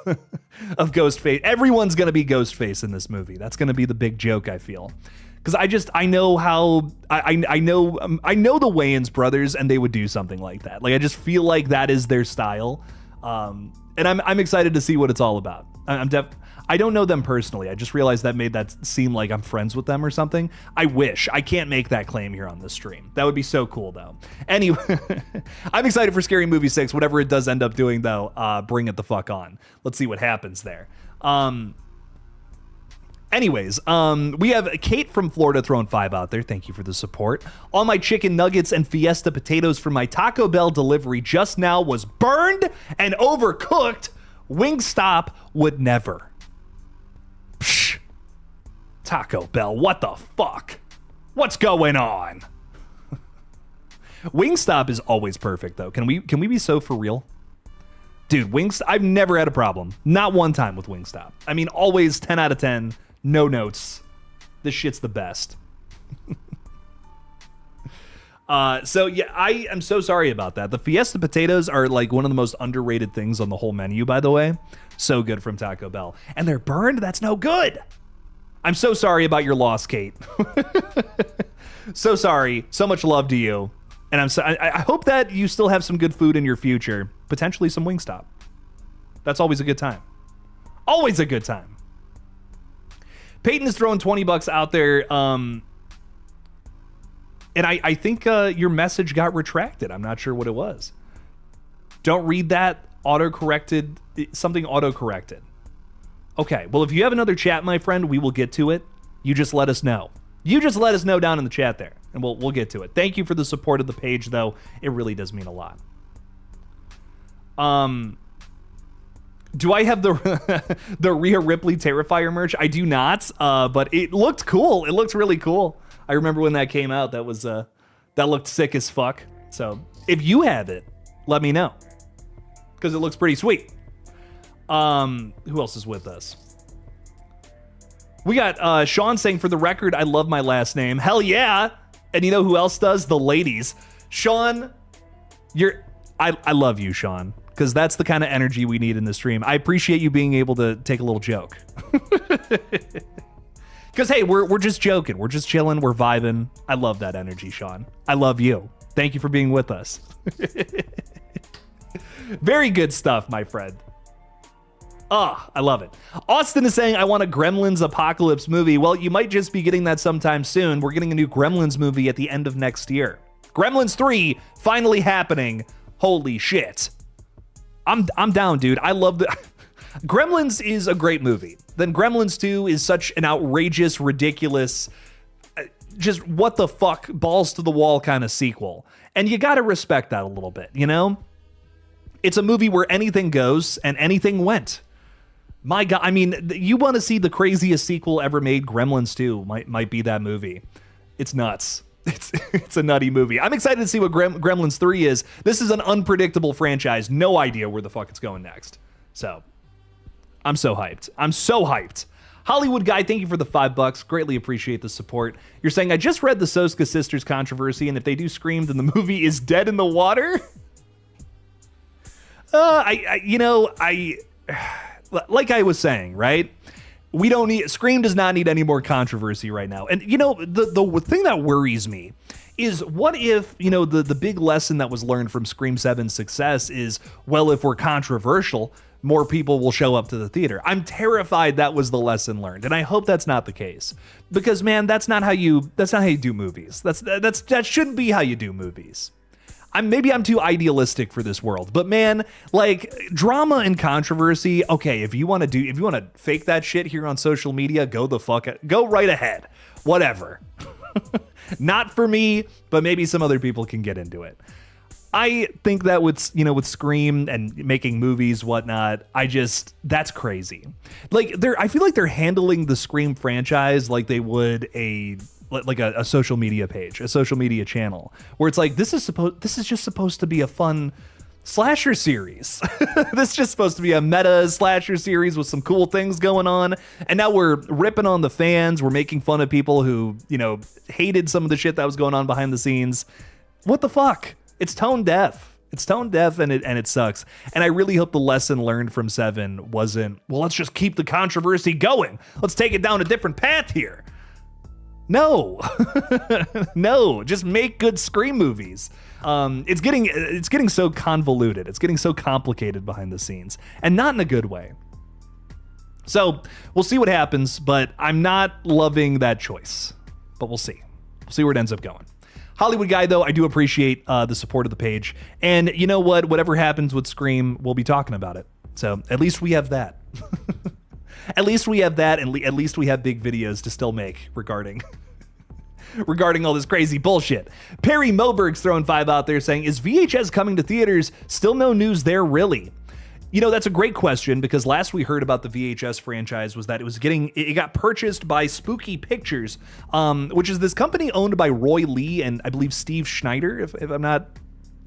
of Ghostface. Everyone's gonna be Ghostface in this movie. That's gonna be the big joke, I feel. Because I know how I know the Wayans brothers, and they would do something like that. Like I just feel like that is their style, and I'm excited to see what it's all about. I don't know them personally. I just realized that made that seem like I'm friends with them or something. I wish. I can't make that claim here on this stream. That would be so cool, though. Anyway, I'm excited for Scary Movie 6. Whatever it does end up doing, though, bring it the fuck on. Let's see what happens there. Anyways, we have Kate from Florida throwing 5 out there. Thank you for the support. All my chicken nuggets and Fiesta potatoes from my Taco Bell delivery just now was burned and overcooked. Wingstop would never. Psh, Taco Bell, what the fuck? What's going on? Wingstop is always perfect, though. Can we be so for real? Dude, Wingstop, I've never had a problem. Not one time with Wingstop. I mean, always 10 out of 10. No notes. This shit's the best. So yeah, I am so sorry about that. The Fiesta potatoes are like one of the most underrated things on the whole menu, by the way. So good from Taco Bell. And they're burned? That's no good. I'm so sorry about your loss, Kate. So sorry. So much love to you. And I hope that you still have some good food in your future. Potentially some Wingstop. That's always a good time. Always a good time. Peyton is throwing $20 out there. And I think your message got retracted. I'm not sure what it was. Don't read that. Auto-corrected. Something auto-corrected. Okay, well, if you have another chat, my friend, we will get to it. You just let us know. You just let us know down in the chat there, and we'll get to it. Thank you for the support of the page, though. It really does mean a lot. Do I have the the Rhea Ripley Terrifier merch? I do not, but it looked cool. It looked really cool. I remember when that came out. That was that looked sick as fuck. So if you have it, let me know, because it looks pretty sweet. Who else is with us? We got Sean saying, for the record, I love my last name. Hell yeah. And you know who else does? The ladies. Sean, I love you, Sean, because that's the kind of energy we need in the stream. I appreciate you being able to take a little joke. Because, hey, we're just joking. We're just chilling. We're vibing. I love that energy, Sean. I love you. Thank you for being with us. Very good stuff, my friend. I love it. Austin is saying, I want a Gremlins apocalypse movie. Well, you might just be getting that sometime soon. We're getting a new Gremlins movie at the end of next year. Gremlins 3 finally happening. Holy shit. I'm down, dude. I love the Gremlins is a great movie. Then Gremlins 2 is such an outrageous, ridiculous, just what the fuck, balls to the wall kind of sequel. And you got to respect that a little bit, you know? It's a movie where anything goes and anything went. My God, I mean, you want to see the craziest sequel ever made? Gremlins 2 might be that movie. It's nuts. It's a nutty movie. I'm excited to see what Gremlins 3 is. This is an unpredictable franchise. No idea where the fuck it's going next. So, I'm so hyped. I'm so hyped. Hollywood Guy, thank you for the $5. Greatly appreciate the support. You're saying, I just read the Soska sisters controversy, and if they do Scream, then the movie is dead in the water? Like I was saying, right? Scream does not need any more controversy right now. And, you know, the thing that worries me is what if, you know, the big lesson that was learned from Scream 7's success is, well, if we're controversial, more people will show up to the theater. I'm terrified that was the lesson learned, and I hope that's not the case. Because, man, that's not how you do movies. That shouldn't be how you do movies. Maybe I'm too idealistic for this world, but man, like, drama and controversy, okay, if you want to fake that shit here on social media, go right ahead. Whatever. Not for me, but maybe some other people can get into it. I think that with Scream and making movies, whatnot, that's crazy. Like, I feel like they're handling the Scream franchise like they would a social media page, a social media channel, where it's like, this is just supposed to be a fun slasher series. This is just supposed to be a meta slasher series with some cool things going on. And now we're ripping on the fans. We're making fun of people who, you know, hated some of the shit that was going on behind the scenes. What the fuck? It's tone deaf. It's tone deaf, and it sucks. And I really hope the lesson learned from 7 wasn't, well, let's just keep the controversy going. Let's take it down a different path here. No, no, just make good Scream movies. It's getting so convoluted. It's getting so complicated behind the scenes, and not in a good way. So we'll see what happens, but I'm not loving that choice, but we'll see. We'll see where it ends up going. Hollywood Guy, though, I do appreciate the support of the page. And you know what? Whatever happens with Scream, we'll be talking about it. So at least we have that. At least we have that, and at least we have big videos to still make regarding all this crazy bullshit. Perry Moberg's throwing 5 out there saying, is VHS coming to theaters? Still no news there, really? You know, that's a great question, because last we heard about the VHS franchise was that it got purchased by Spooky Pictures, which is this company owned by Roy Lee and I believe Steve Schneider,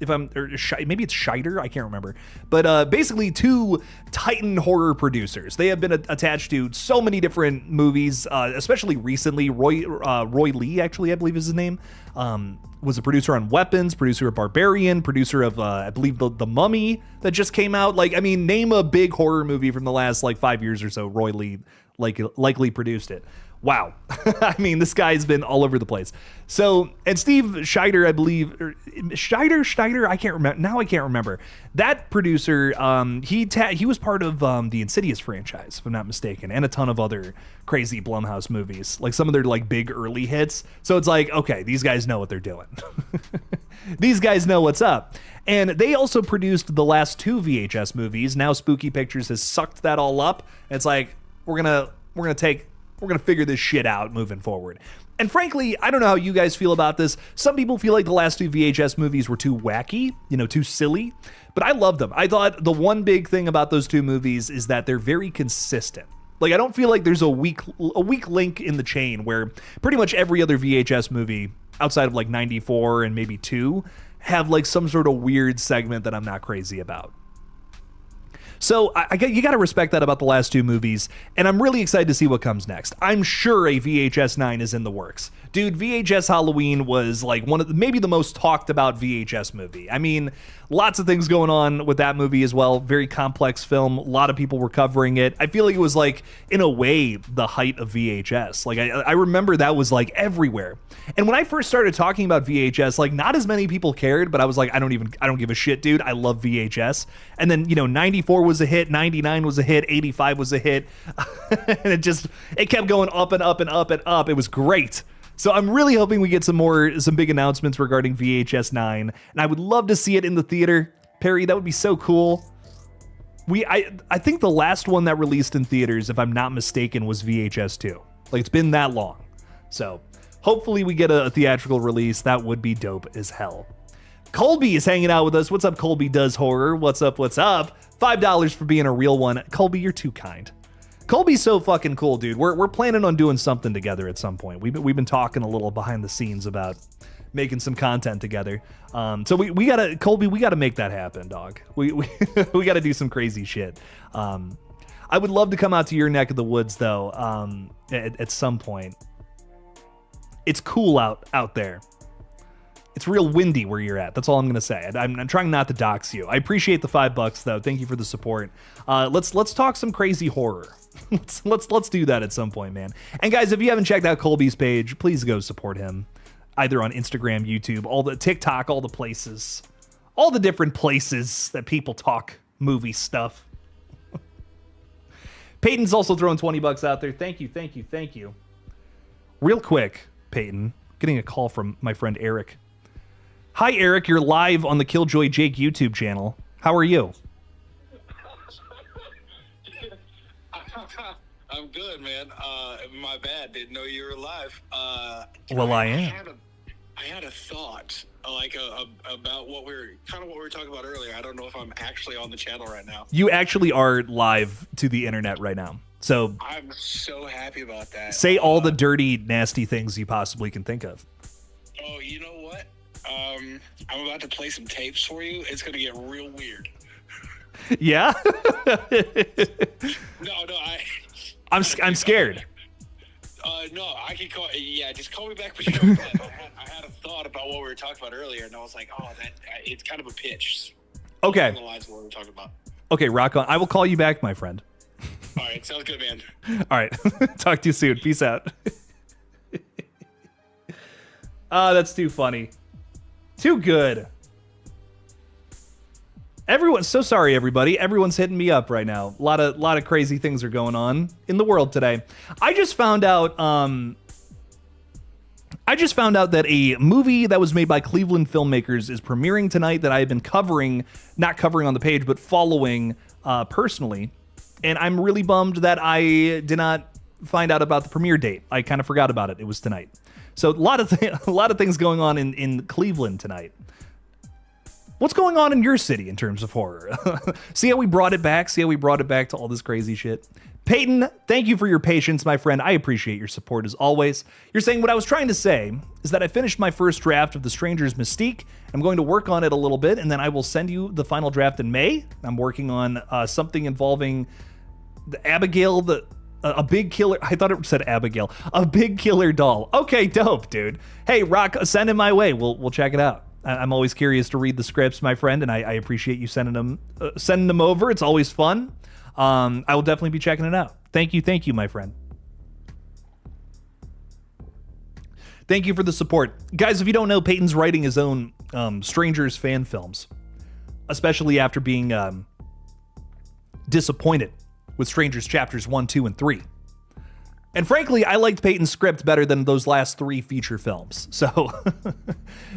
maybe it's Scheider, I can't remember. But basically 2 Titan horror producers. They have been attached to so many different movies, especially recently. Roy Lee, actually, I believe is his name, was a producer on Weapons, producer of Barbarian, producer of, I believe, the Mummy that just came out. Like, I mean, name a big horror movie from the last, 5 years or so. Roy Lee likely produced it. Wow. I mean, this guy's been all over the place. So, and Steve Scheider, I believe, Schneider, I can't remember. Now I can't remember. That producer, he was part of the Insidious franchise, if I'm not mistaken, and a ton of other crazy Blumhouse movies, like some of their big early hits. So it's like, okay, these guys know what they're doing. These guys know what's up. And they also produced the last 2 VHS movies. Now Spooky Pictures has sucked that all up. It's like, we're gonna take We're going to figure this shit out moving forward. And frankly, I don't know how you guys feel about this. Some people feel like the last 2 VHS movies were too wacky, too silly, but I love them. I thought the one big thing about those 2 movies is that they're very consistent. Like, I don't feel like there's a weak link in the chain where pretty much every other VHS movie outside of like 94 and maybe 2 have like some sort of weird segment that I'm not crazy about. So you got to respect that about the last 2 movies, and I'm really excited to see what comes next. I'm sure a VHS 9 is in the works. Dude, VHS Halloween was like maybe the most talked about VHS movie. I mean, lots of things going on with that movie as well. Very complex film. A lot of people were covering it. I feel like it was like, in a way, the height of VHS. Like, I remember that was like everywhere. And when I first started talking about VHS, like, not as many people cared, but I was like, I don't give a shit, dude. I love VHS. And then, 94 was a hit, 99 was a hit, 85 was a hit. And it kept going up and up and up and up. It was great. So I'm really hoping we get some big announcements regarding VHS 9, and I would love to see it in the theater. Perry, that would be so cool. I think the last one that released in theaters, if I'm not mistaken, was VHS 2. Like, it's been that long. So hopefully we get a theatrical release. That would be dope as hell. Colby is hanging out with us. What's up, Colby Does Horror? What's up? What's up? $5 for being a real one. Colby, you're too kind. Colby's so fucking cool, dude. We're planning on doing something together at some point. We've been talking a little behind the scenes about making some content together. So we gotta make that happen, dog. We gotta do some crazy shit. I would love to come out to your neck of the woods though. At some point. It's cool out there. It's real windy where you're at. That's all I'm gonna say. I'm trying not to dox you. I appreciate the $5 though. Thank you for the support. Let's talk some crazy horror. Let's do that at some point, man. And guys, if you haven't checked out Colby's page, please go support him. Either on Instagram, YouTube, all the TikTok, all the places, all the different places that people talk movie stuff. Peyton's also throwing $20 out there. Thank you. Real quick, Peyton, getting a call from my friend Eric. Hi, Eric. You're live on the Killjoy Jake YouTube channel. How are you? I'm good, man. My bad. Didn't know you were live. Well, I am. I had a thought, about what we were talking about earlier. I don't know if I'm actually on the channel right now. You actually are live to the internet right now. So I'm so happy about that. Say all the dirty, nasty things you possibly can think of. Oh, you know what? I'm about to play some tapes for you. It's gonna get real weird. Yeah. No, I'm scared. No, I can call. Yeah, just call me back. But you know what? I had a thought about what we were talking about earlier, and I was like, oh, it's kind of a pitch. Okay. The lines of what we were talking about. Okay, rock on. I will call you back, my friend. All right, sounds good, man. All right, talk to you soon. Peace out. That's too funny. Too good. Everyone's so sorry, everybody. Everyone's hitting me up right now. A lot of crazy things are going on in the world today. I just found out that a movie that was made by Cleveland filmmakers is premiering tonight that I have been not covering on the page, but following personally. And I'm really bummed that I did not find out about the premiere date. I kind of forgot about it. It was tonight. So a lot of things going on in Cleveland tonight. What's going on in your city in terms of horror? See how we brought it back? See how we brought it back to all this crazy shit? Peyton, thank you for your patience, my friend. I appreciate your support as always. You're saying what I was trying to say is that I finished my first draft of The Stranger's Mystique. I'm going to work on it a little bit, and then I will send you the final draft in May. I'm working on something involving the Abigail, a big killer. I thought it said Abigail. A big killer doll. Okay, dope, dude. Hey, Rock, send it my way. We'll check it out. I'm always curious to read the scripts, my friend, and I appreciate you sending them over. It's always fun. I will definitely be checking it out. Thank you, my friend. Thank you for the support. Guys, if you don't know, Peyton's writing his own Strangers fan films, especially after being disappointed with Strangers Chapters 1, 2, and 3. And frankly, I liked Peyton's script better than those last 3 feature films. So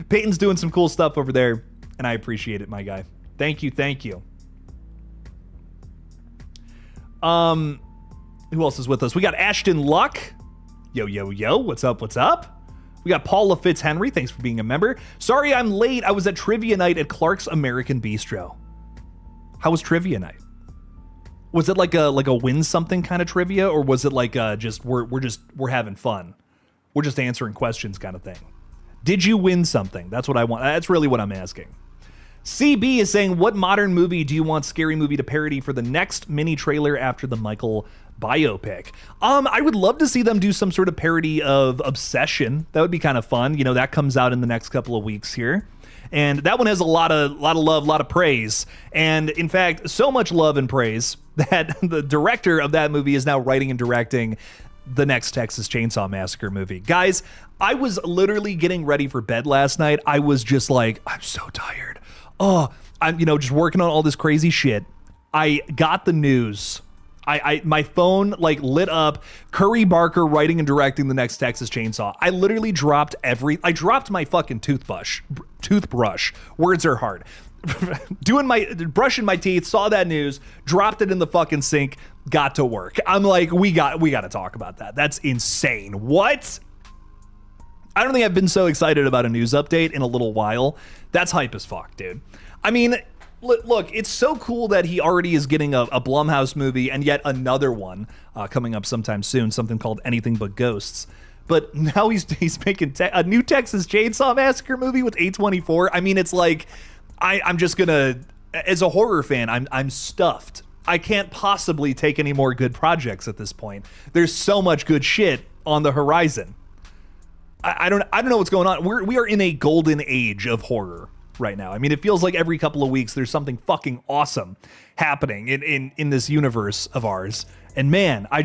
Peyton's doing some cool stuff over there, and I appreciate it, my guy. Thank you. Who else is with us? We got Ashton Luck. Yo, yo, yo, what's up, what's up? We got Paula Fitzhenry, thanks for being a member. Sorry I'm late, I was at trivia night at Clark's American Bistro. How was trivia night? Was it like a win something kind of trivia, or was it like just we're having fun? We're just answering questions kind of thing. Did you win something? That's what I want. That's really what I'm asking. CB is saying, what modern movie do you want Scary Movie to parody for the next mini trailer after the Michael biopic? I would love to see them do some sort of parody of Obsession. That would be kind of fun. You know, that comes out in the next couple of weeks here. And that one has a lot of love, a lot of praise. And in fact, so much love and praise that the director of that movie is now writing and directing the next Texas Chainsaw Massacre movie. Guys, I was literally getting ready for bed last night. I was just like, I'm so tired. Oh, I'm, just working on all this crazy shit. I got the news. My phone like lit up. Curry Barker writing and directing the next Texas Chainsaw. I literally dropped I dropped my fucking toothbrush. Words are hard. Brushing my teeth, saw that news, dropped it in the fucking sink, got to work. I'm like, we got to talk about that. That's insane. What? I don't think I've been so excited about a news update in a little while. That's hype as fuck, dude. I mean, look, it's so cool that he already is getting a Blumhouse movie and yet another one coming up sometime soon, something called Anything But Ghosts. But now he's making a new Texas Chainsaw Massacre movie with A24. I mean, it's like, I'm just gonna, as a horror fan, I'm stuffed. I can't possibly take any more good projects at this point. There's so much good shit on the horizon. I don't know what's going on. We are in a golden age of horror right now. I mean, it feels like every couple of weeks there's something fucking awesome happening in this universe of ours. And man, I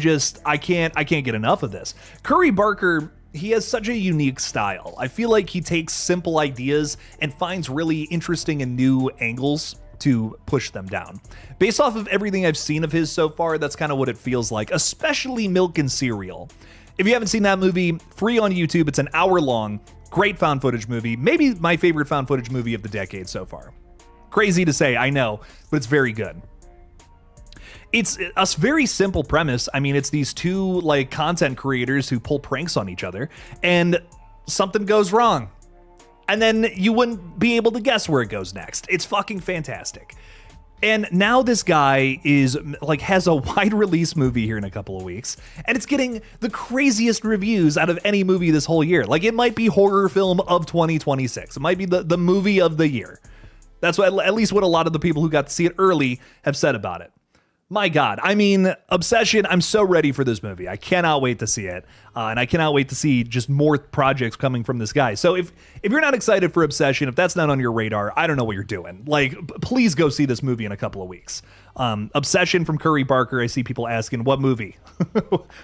can't get enough of this. Curry Barker, he has such a unique style. I feel like he takes simple ideas and finds really interesting and new angles to push them down. Based off of everything I've seen of his so far, that's kind of what it feels like, especially Milk and Cereal. If you haven't seen that movie, free on YouTube. It's an hour long, great found footage movie. Maybe my favorite found footage movie of the decade so far. Crazy to say, I know, but it's very good. It's a very simple premise. I mean, it's these two like content creators who pull pranks on each other and something goes wrong. And then you wouldn't be able to guess where it goes next. It's fucking fantastic. And now this guy has a wide release movie here in a couple of weeks, and it's getting the craziest reviews out of any movie this whole year. Like, it might be horror film of 2026. It might be the movie of the year. That's what, at least what a lot of the people who got to see it early have said about it. My God, I mean, Obsession, I'm so ready for this movie. I cannot wait to see it. And I cannot wait to see just more projects coming from this guy. So if you're not excited for Obsession, if that's not on your radar, I don't know what you're doing. Like, please go see this movie in a couple of weeks. Obsession from Curry Barker. I see people asking, what movie?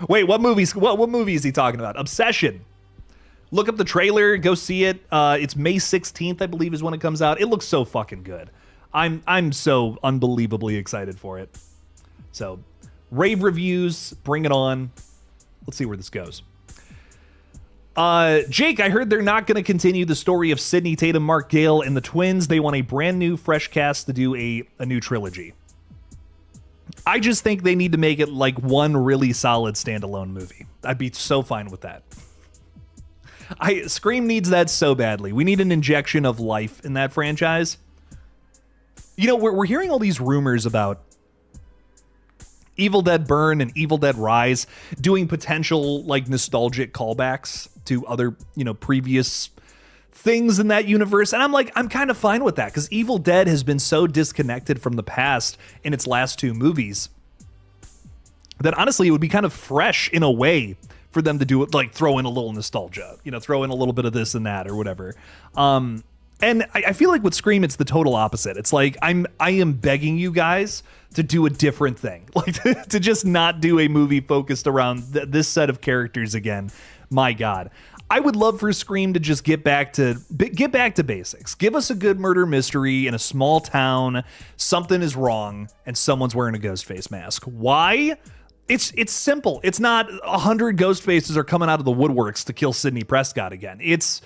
Wait, what movie is he talking about? Obsession. Look up the trailer, go see it. It's May 16th, I believe, is when it comes out. It looks so fucking good. I'm so unbelievably excited for it. So, rave reviews, bring it on. Let's see where this goes. Jake, I heard they're not going to continue the story of Sidney Tatum, Mark Gale, and the twins. They want a brand new, fresh cast to do a new trilogy. I just think they need to make it like one really solid standalone movie. I'd be so fine with that. Scream needs that so badly. We need an injection of life in that franchise. You know, we're hearing all these rumors about Evil Dead Burn and Evil Dead Rise doing potential like nostalgic callbacks to other, previous things in that universe. And I'm kind of fine with that because Evil Dead has been so disconnected from the past in its last two movies that honestly it would be kind of fresh in a way for them to do it, like throw in a little nostalgia, throw in a little bit of this and that or whatever. And I feel like with Scream, it's the total opposite. It's like I am begging you guys to do a different thing, like to just not do a movie focused around this set of characters again. My God, I would love for Scream to just get back to basics. Give us a good murder mystery in a small town. Something is wrong, and someone's wearing a ghost face mask. Why? It's simple. It's not 100 ghost faces are coming out of the woodworks to kill Sidney Prescott again. It's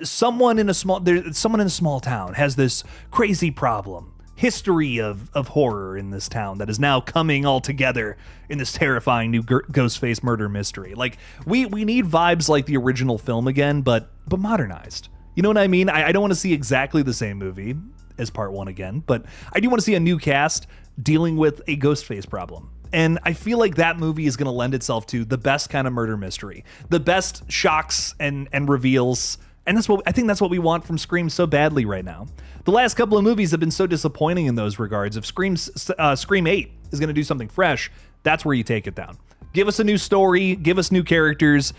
someone in a small town has this crazy problem. history of horror in this town that is now coming all together in this terrifying new Ghostface murder mystery. Like, we need vibes like the original film again, but modernized. You know what I mean? I don't want to see exactly the same movie as part one again, but I do want to see a new cast dealing with a Ghostface problem. And I feel like that movie is going to lend itself to the best kind of murder mystery, the best shocks and reveals. And I think that's what we want from Scream so badly right now. The last couple of movies have been so disappointing in those regards. If Scream 8 is going to do something fresh, that's where you take it down. Give us a new story, give us new characters,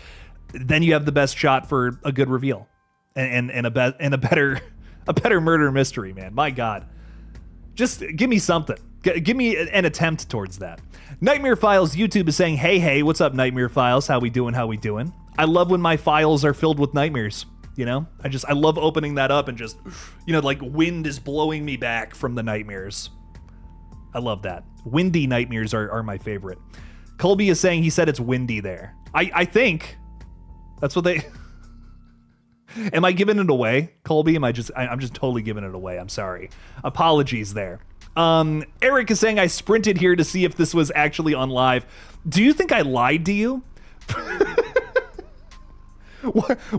then you have the best shot for a good reveal and a better murder mystery, man. My God. Just give me something. Give me an attempt towards that. Nightmare Files YouTube is saying, hey, what's up, Nightmare Files? How we doing? I love when my files are filled with nightmares. You know, I love opening that up and just, like wind is blowing me back from the nightmares. I love that. Windy nightmares are my favorite. Colby is saying he said it's windy there. I think that's what they... Am I giving it away, Colby? I'm just totally giving it away. I'm sorry. Apologies there. Eric is saying I sprinted here to see if this was actually on live. Do you think I lied to you?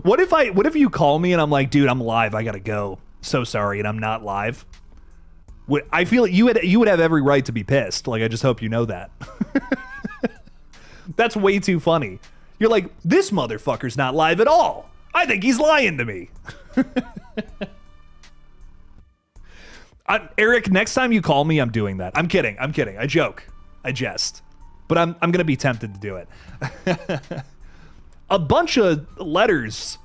What if you call me and I'm like, dude, I'm live, I gotta go. So sorry, and I'm not live. I feel like you would have every right to be pissed. Like, I just hope you know that. That's way too funny. You're like, this motherfucker's not live at all. I think he's lying to me. Eric, next time you call me, I'm doing that. I'm kidding. I joke. I jest. But I'm gonna be tempted to do it. A bunch of letters.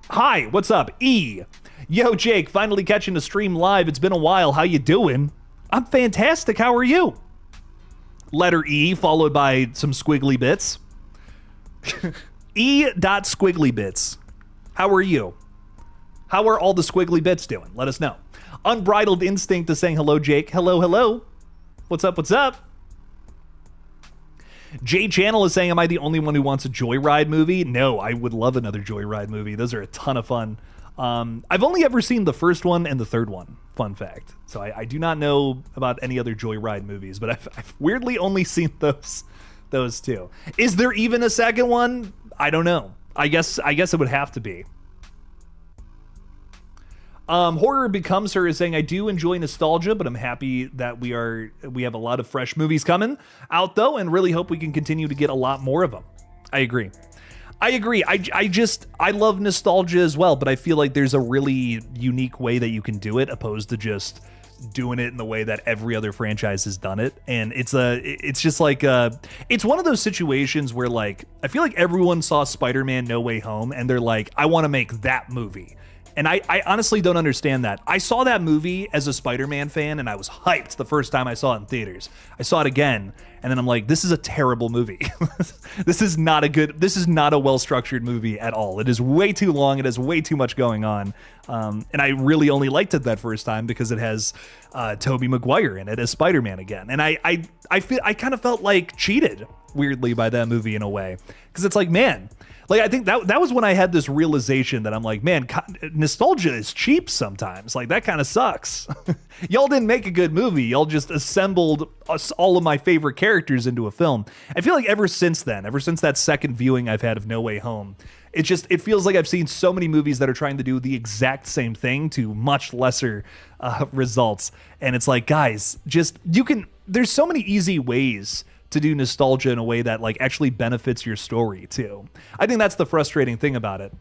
Hi, what's up? E. Yo, Jake, finally catching the stream live. It's been a while. How you doing? I'm fantastic. How are you? Letter E followed by some squiggly bits. E.squiggly bits. How are you? How are all the squiggly bits doing? Let us know. Unbridled Instinct is saying hello, Jake. Hello. What's up? J Channel is saying, am I the only one who wants a Joyride movie? No, I would love another Joyride movie. Those are a ton of fun. I've only ever seen the first one and the third one, fun fact. So I do not know about any other Joyride movies, but I've weirdly only seen those two. Is there even a second one? I don't know. I guess it would have to be. Horror Becomes Her is saying, I do enjoy nostalgia, but I'm happy that we have a lot of fresh movies coming out though, and really hope we can continue to get a lot more of them. I agree. I love nostalgia as well, but I feel like there's a really unique way that you can do it opposed to just doing it in the way that every other franchise has done it. And it's one of those situations where, like, I feel like everyone saw Spider-Man No Way Home and they're like, I want to make that movie. And I honestly don't understand that. I saw that movie as a Spider-Man fan and I was hyped the first time I saw it in theaters. I saw it again and then I'm like, this is a terrible movie. This is not a well-structured movie at all. It is way too long. It has way too much going on. And I really only liked it that first time because it has Tobey Maguire in it as Spider-Man again. And I kind of felt like cheated weirdly by that movie in a way. Because it's like, man, like, I think that was when I had this realization that I'm like, man, nostalgia is cheap sometimes. Like, that kind of sucks. Y'all didn't make a good movie. Y'all just assembled all of my favorite characters into a film. I feel like ever since that second viewing I've had of No Way Home, it feels like I've seen so many movies that are trying to do the exact same thing to much lesser results. And it's like, guys, there's so many easy ways to do nostalgia in a way that, like, actually benefits your story too. I think that's the frustrating thing about it.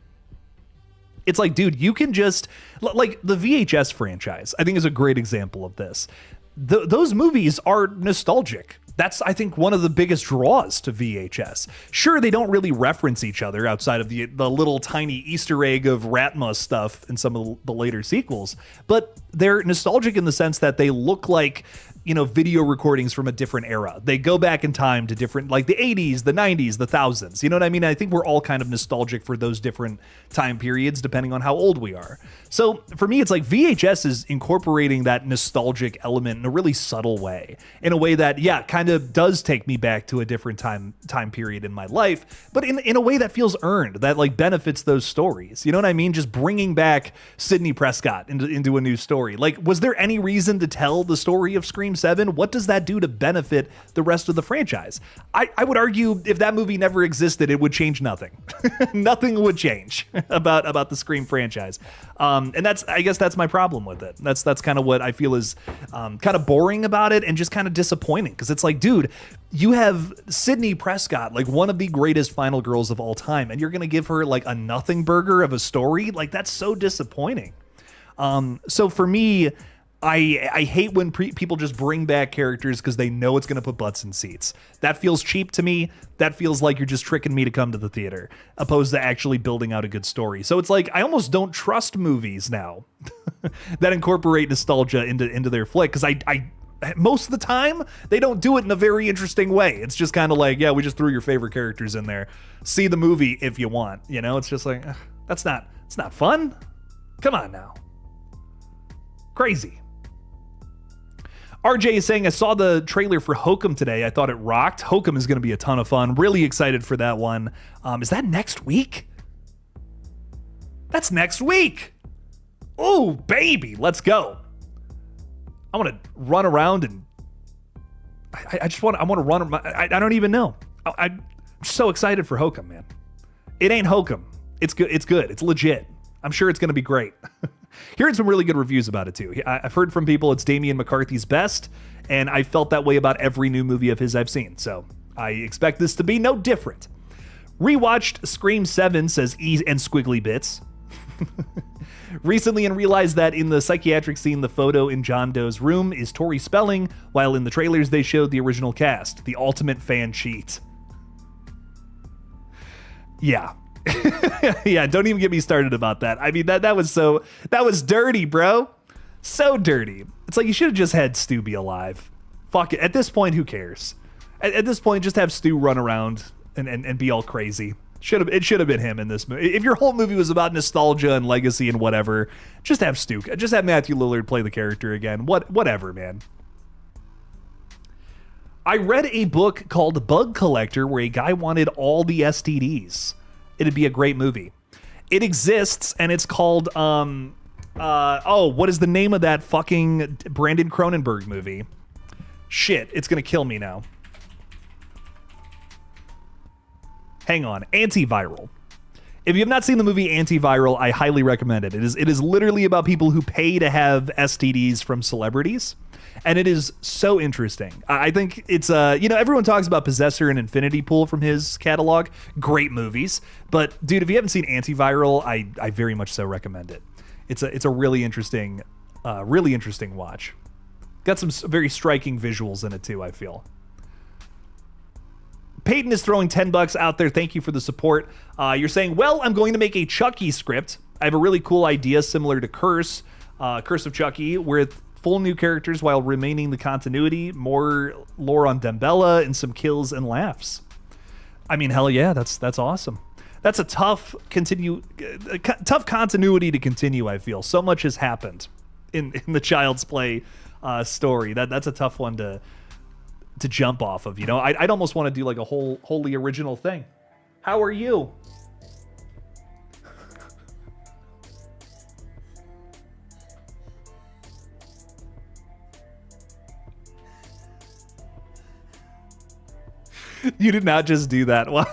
It's like, dude, you can just, like, the VHS franchise, I think, is a great example of this. Those movies are nostalgic. That's, I think, one of the biggest draws to VHS. Sure, they don't really reference each other outside of the little tiny Easter egg of Ratma stuff in some of the later sequels, but they're nostalgic in the sense that they look like, video recordings from a different era. They go back in time to different, like the 80s, the 90s, the thousands. You know what I mean? I think we're all kind of nostalgic for those different time periods, depending on how old we are. So for me, it's like VHS is incorporating that nostalgic element in a really subtle way, in a way that, yeah, kind of does take me back to a different time period in my life, but in a way that feels earned, that like benefits those stories. You know what I mean? Just bringing back Sidney Prescott into a new story. Like, was there any reason to tell the story of Scream 7? What does that do to benefit the rest of the franchise? I would argue if that movie never existed, it would change nothing. Nothing would change about the Scream franchise. And I guess that's my problem with it. That's kind of what I feel is kind of boring about it and just kind of disappointing, because it's like, dude, you have Sidney Prescott, like one of the greatest final girls of all time, and you're going to give her like a nothing burger of a story? Like, that's so disappointing. So for me, I hate when people just bring back characters because they know it's going to put butts in seats. That feels cheap to me. That feels like you're just tricking me to come to the theater, opposed to actually building out a good story. So it's like, I almost don't trust movies now that incorporate nostalgia into their flick, because I most of the time they don't do it in a very interesting way. It's just kind of like, yeah, we just threw your favorite characters in there. See the movie if you want. You know, it's just like, it's not fun. Come on now. Crazy. RJ is saying, I saw the trailer for Hokum today. I thought it rocked. Hokum is going to be a ton of fun. Really excited for that one. Is that next week? That's next week. Oh, baby. Let's go. I want to run around and I want to run. I don't even know. I'm so excited for Hokum, man. It ain't Hokum. It's good. It's good. It's legit. I'm sure it's going to be great. Hearing some really good reviews about it too. I've heard from people it's Damian McCarthy's best, and I felt that way about every new movie of his I've seen. So I expect this to be no different. Rewatched Scream 7, says E and Squiggly Bits. Recently, and realized that in the psychiatric scene, the photo in John Doe's room is Tori Spelling, while in the trailers they showed the original cast. The ultimate fan cheat. Yeah. Yeah, don't even get me started about that. I mean, that was dirty, bro. So dirty. It's like, you should have just had Stu be alive. Fuck it. At this point, who cares? At this point, just have Stu run around and be all crazy. It should have been him in this movie. If your whole movie was about nostalgia and legacy and whatever, just have Stu. Just have Matthew Lillard play the character again. Whatever, man. I read a book called Bug Collector where a guy wanted all the STDs. It'd be a great movie. It exists, and it's called, what is the name of that fucking Brandon Cronenberg movie? Shit, it's gonna kill me now. Hang on, Antiviral. If you have not seen the movie Antiviral, I highly recommend it. It is literally about people who pay to have STDs from celebrities. And it is so interesting. I think it's, everyone talks about Possessor and Infinity Pool from his catalog. Great movies. But, dude, if you haven't seen Antiviral, I very much so recommend it. It's a really interesting watch. Got some very striking visuals in it, too, I feel. Peyton is throwing $10 out there. Thank you for the support. You're saying, well, I'm going to make a Chucky script. I have a really cool idea similar to Curse of Chucky, with full new characters while remaining the continuity, more lore on Dembella, and some kills and laughs. I mean, hell yeah, that's awesome. That's a tough continuity to continue, I feel. So much has happened in the Child's Play story. That's a tough one to jump off of, you know? I'd almost want to do like a wholly original thing. How are you? You did not just do that. Wow.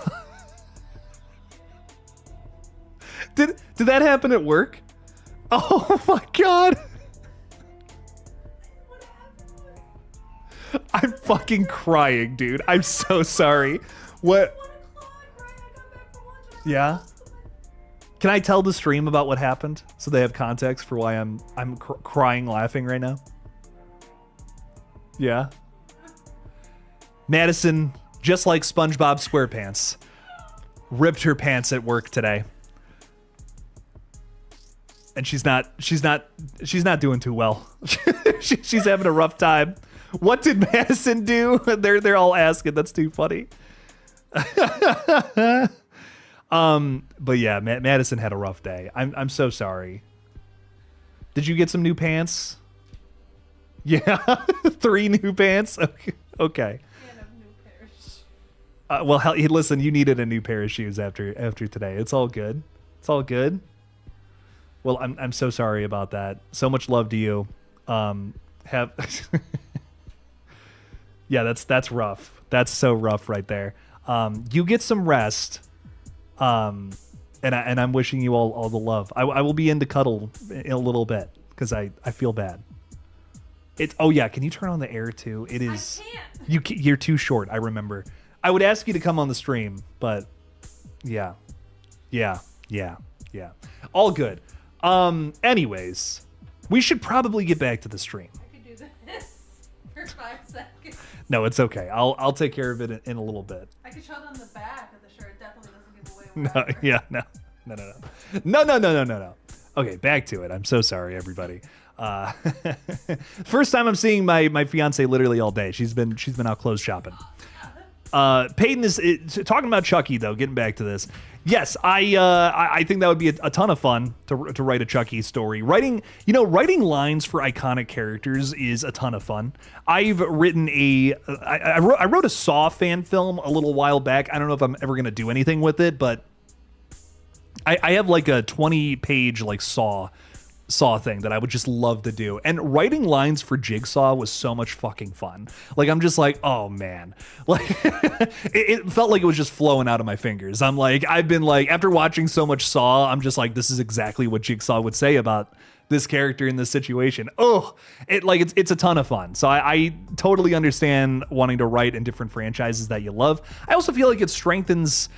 Did that happen at work? Oh my God. I'm fucking crying, dude. I'm so sorry. What? Yeah? Can I tell the stream about what happened so they have context for why I'm crying laughing right now? Yeah? Madison, just like SpongeBob SquarePants, ripped her pants at work today. And she's not doing too well. She's having a rough time. What did Madison do? They're all asking. That's too funny. But yeah, Madison had a rough day. I'm so sorry. Did you get some new pants? Yeah, 3 new pants. Okay. Well, listen, you needed a new pair of shoes after today. It's all good. It's all good. Well, I'm so sorry about that. So much love to you. Yeah, that's rough. That's so rough right there. You get some rest. And I'm wishing you all the love. I will be into cuddle in a little bit because I feel bad. Oh yeah, can you turn on the air too? It is. I can't. You're too short. I remember. I would ask you to come on the stream, but yeah. All good. Anyways, we should probably get back to the stream. I could do this for 5 seconds. No, it's okay. I'll take care of it in a little bit. I could show them the back of the shirt. It definitely doesn't give away No, whatever. yeah, no. Okay, back to it. I'm so sorry, everybody. First time I'm seeing my fiance literally all day. She's been out clothes shopping. Peyton is talking about Chucky though. Getting back to this, yes, I think that would be a ton of fun to write a Chucky story. Writing lines for iconic characters is a ton of fun. I've written I wrote a Saw fan film a little while back. I don't know if I'm ever gonna do anything with it, but I have like a 20-page like Saw thing that I would just love to do. And writing lines for Jigsaw was so much fucking fun. Like, I'm just like, oh man. Like, it felt like it was just flowing out of my fingers. I'm like, I've been like, after watching so much Saw, I'm just like, this is exactly what Jigsaw would say about this character in this situation. Oh, it's a ton of fun. So I totally understand wanting to write in different franchises that you love. I also feel like it strengthens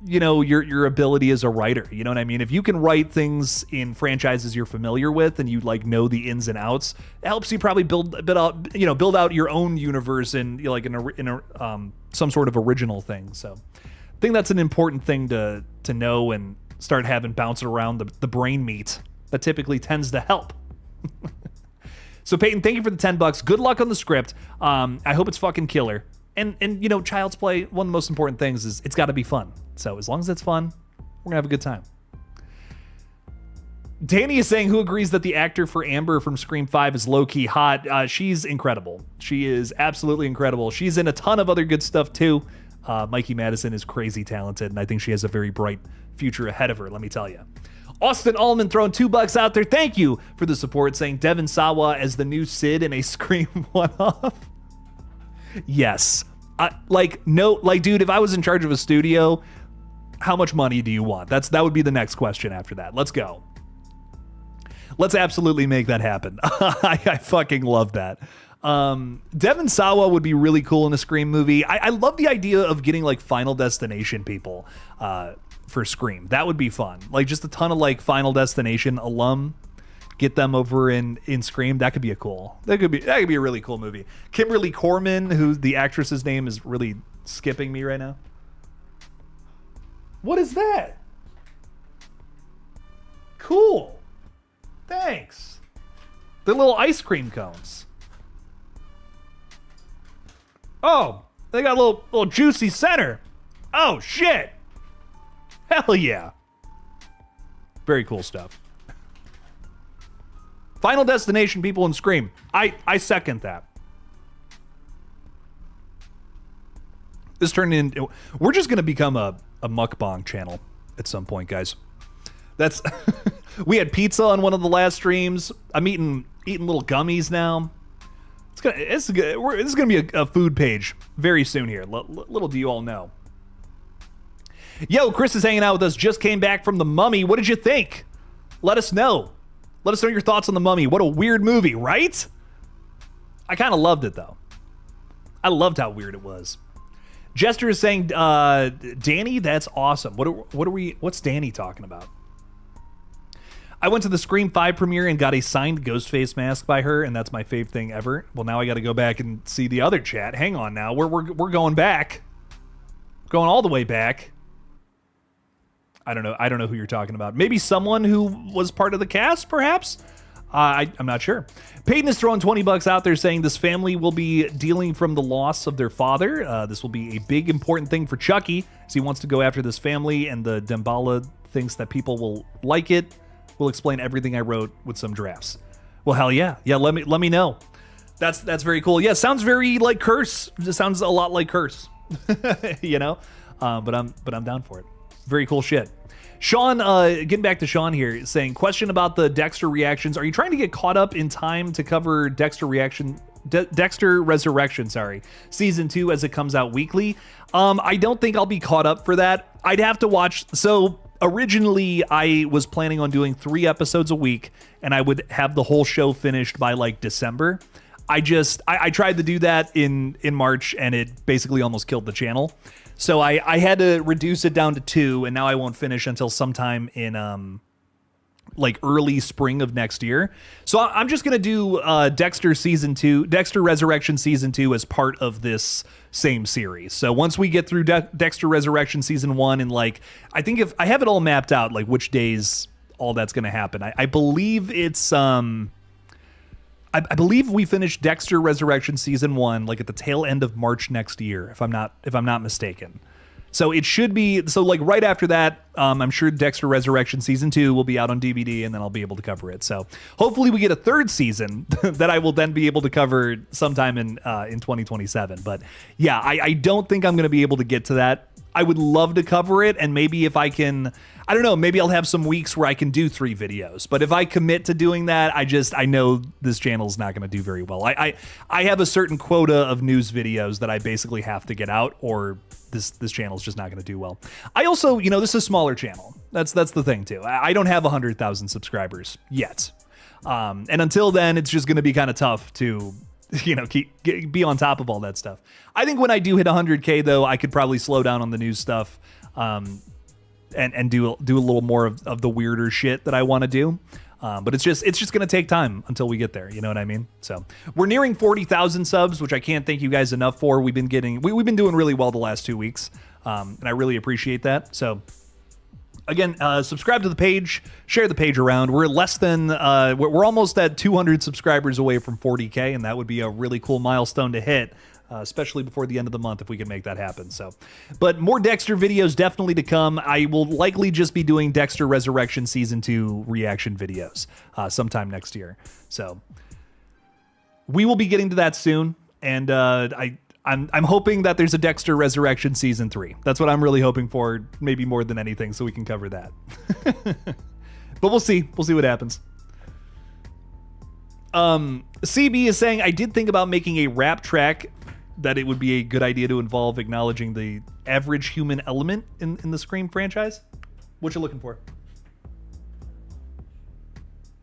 your ability as a writer. You know what I mean? If you can write things in franchises you're familiar with and you like know the ins and outs, it helps you probably build out your own universe and in some sort of original thing. So I think that's an important thing to know and start having bounce around the brain meat that typically tends to help. So Peyton, thank you for the $10. Good luck on the script. I hope it's fucking killer. And Child's Play, one of the most important things is it's got to be fun. So as long as it's fun, we're going to have a good time. Danny is saying, who agrees that the actor for Amber from Scream 5 is low-key hot? She's incredible. She is absolutely incredible. She's in a ton of other good stuff, too. Mikey Madison is crazy talented, and I think she has a very bright future ahead of her, let me tell you. Austin Allman throwing $2 out there. Thank you for the support, saying Devin Sawa as the new Sid in a Scream one-off. Yes. Dude, if I was in charge of a studio, how much money do you want? That would be the next question after that. Let's go. Let's absolutely make that happen. I fucking love that. Devin Sawa would be really cool in a Scream movie. I love the idea of getting like Final Destination people for Scream. That would be fun. Like just a ton of like Final Destination alum. Get them over in Scream. That could be that could be a really cool movie. Kimberly Corman, who the actress's name is really skipping me right now. What is that? Cool. Thanks. They're little ice cream cones. Oh, they got a little juicy center. Oh shit. Hell yeah. Very cool stuff. Final Destination people in Scream. I second that. This turned into... We're just going to become a mukbang channel at some point, guys. That's... We had pizza on one of the last streams. I'm eating little gummies now. This is gonna be a food page very soon here. Little do you all know. Yo, Chris is hanging out with us. Just came back from The Mummy. What did you think? Let us know. Let us know your thoughts on The Mummy. What a weird movie, right? I kind of loved it, though. I loved how weird it was. Jester is saying, Danny, that's awesome. What's Danny talking about? I went to the Scream 5 premiere and got a signed Ghostface mask by her, and that's my fave thing ever. Well, now I got to go back and see the other chat. Hang on now. We're going back. Going all the way back. I don't know who you're talking about. Maybe someone who was part of the cast, perhaps? I'm not sure. Peyton is throwing $20 out there saying this family will be dealing from the loss of their father. This will be a big, important thing for Chucky, as he wants to go after this family, and the Dembala thinks that people will like it. We'll explain everything I wrote with some drafts. Well, hell yeah. Yeah, let me know. That's very cool. Yeah, sounds very like Curse. It sounds a lot like Curse. You know? But I'm down for it. Very cool shit. Sean, getting back to Sean here, saying, question about the Dexter reactions. Are you trying to get caught up in time to cover Dexter Resurrection, season 2 as it comes out weekly? I don't think I'll be caught up for that. I'd have to watch. So originally I was planning on doing 3 episodes a week, and I would have the whole show finished by like December. I tried to do that in March, and it basically almost killed the channel. So I had to reduce it down to 2, and now I won't finish until sometime in like early spring of next year. So I'm just gonna do Dexter Resurrection season 2 as part of this same series. So once we get through Dexter Resurrection season 1, and like I think if I have it all mapped out, like which days all that's gonna happen. I believe it's I believe we finished Dexter Resurrection season 1 like at the tail end of March next year, if I'm not mistaken. So it should be like right after that. I'm sure Dexter Resurrection season 2 will be out on DVD, and then I'll be able to cover it. So hopefully we get a 3rd season that I will then be able to cover sometime in 2027. But yeah, I don't think I'm going to be able to get to that. I would love to cover it, and maybe if I can, I don't know, maybe I'll have some weeks where I can do 3 videos. But if I commit to doing that, I know this channel's not going to do very well. I have a certain quota of news videos that I basically have to get out, or this channel's just not going to do well. I also, this is a smaller channel. That's the thing too. I don't have 100,000 subscribers yet. And until then, it's just going to be kind of tough to be on top of all that stuff. I think when I do hit 100K though, I could probably slow down on the news stuff, and do a little more of the weirder shit that I want to do. But it's just going to take time until we get there. You know what I mean? So we're nearing 40,000 subs, which I can't thank you guys enough for. We've been doing really well the last 2 weeks. And I really appreciate that. So again, subscribe to the page, share the page around. We're we're almost at 200 subscribers away from 40K, and that would be a really cool milestone to hit, especially before the end of the month if we can make that happen. So, but more Dexter videos definitely to come. I will likely just be doing Dexter Resurrection season 2 reaction videos sometime next year. So we will be getting to that soon, and I'm hoping that there's a Dexter Resurrection season 3. That's what I'm really hoping for, maybe more than anything, so we can cover that. But we'll see. We'll see what happens. CB is saying, I did think about making a rap track, that it would be a good idea to involve acknowledging the average human element in the Scream franchise. What you looking for?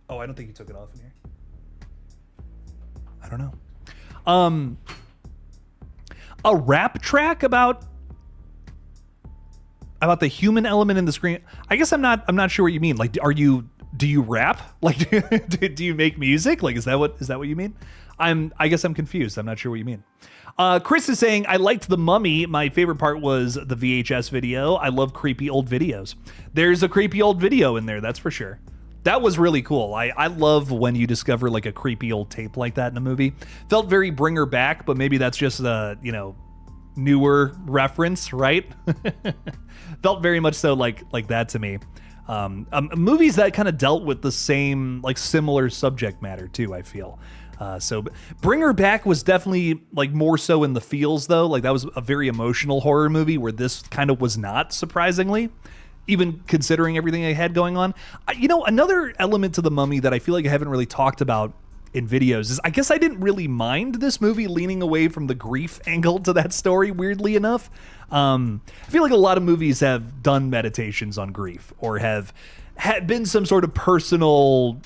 Oh, I don't think you took it off in here. I don't know. A rap track about the human element in the Scream. I guess I'm not sure what you mean. Like, do you rap? Like, do you make music? Like, is that what you mean? I guess I'm confused. I'm not sure what you mean. Chris is saying, I liked The Mummy. My favorite part was the VHS video. I love creepy old videos. There's a creepy old video in there, that's for sure. That was really cool. I love when you discover like a creepy old tape like that in a movie. Felt very Bring Her Back, but maybe that's just a, newer reference, right? Felt very much so like that to me. Movies that kind of dealt with the same, like similar subject matter too, I feel. So Bring Her Back was definitely like more so in the feels though. Like that was a very emotional horror movie where this kind of was not, surprisingly, even considering everything I had going on. Another element to The Mummy that I feel like I haven't really talked about in videos is I guess I didn't really mind this movie leaning away from the grief angle to that story, weirdly enough. I feel like a lot of movies have done meditations on grief or have had been some sort of personal,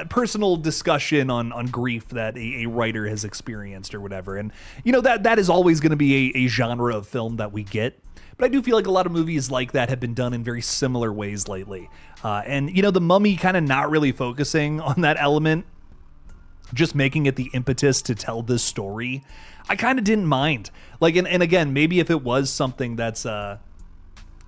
personal discussion on grief that a writer has experienced or whatever. And, that is always going to be a genre of film that we get. But I do feel like a lot of movies like that have been done in very similar ways lately. And The Mummy kind of not really focusing on that element, just making it the impetus to tell this story, I kind of didn't mind. Like, and again, maybe if it was something that's,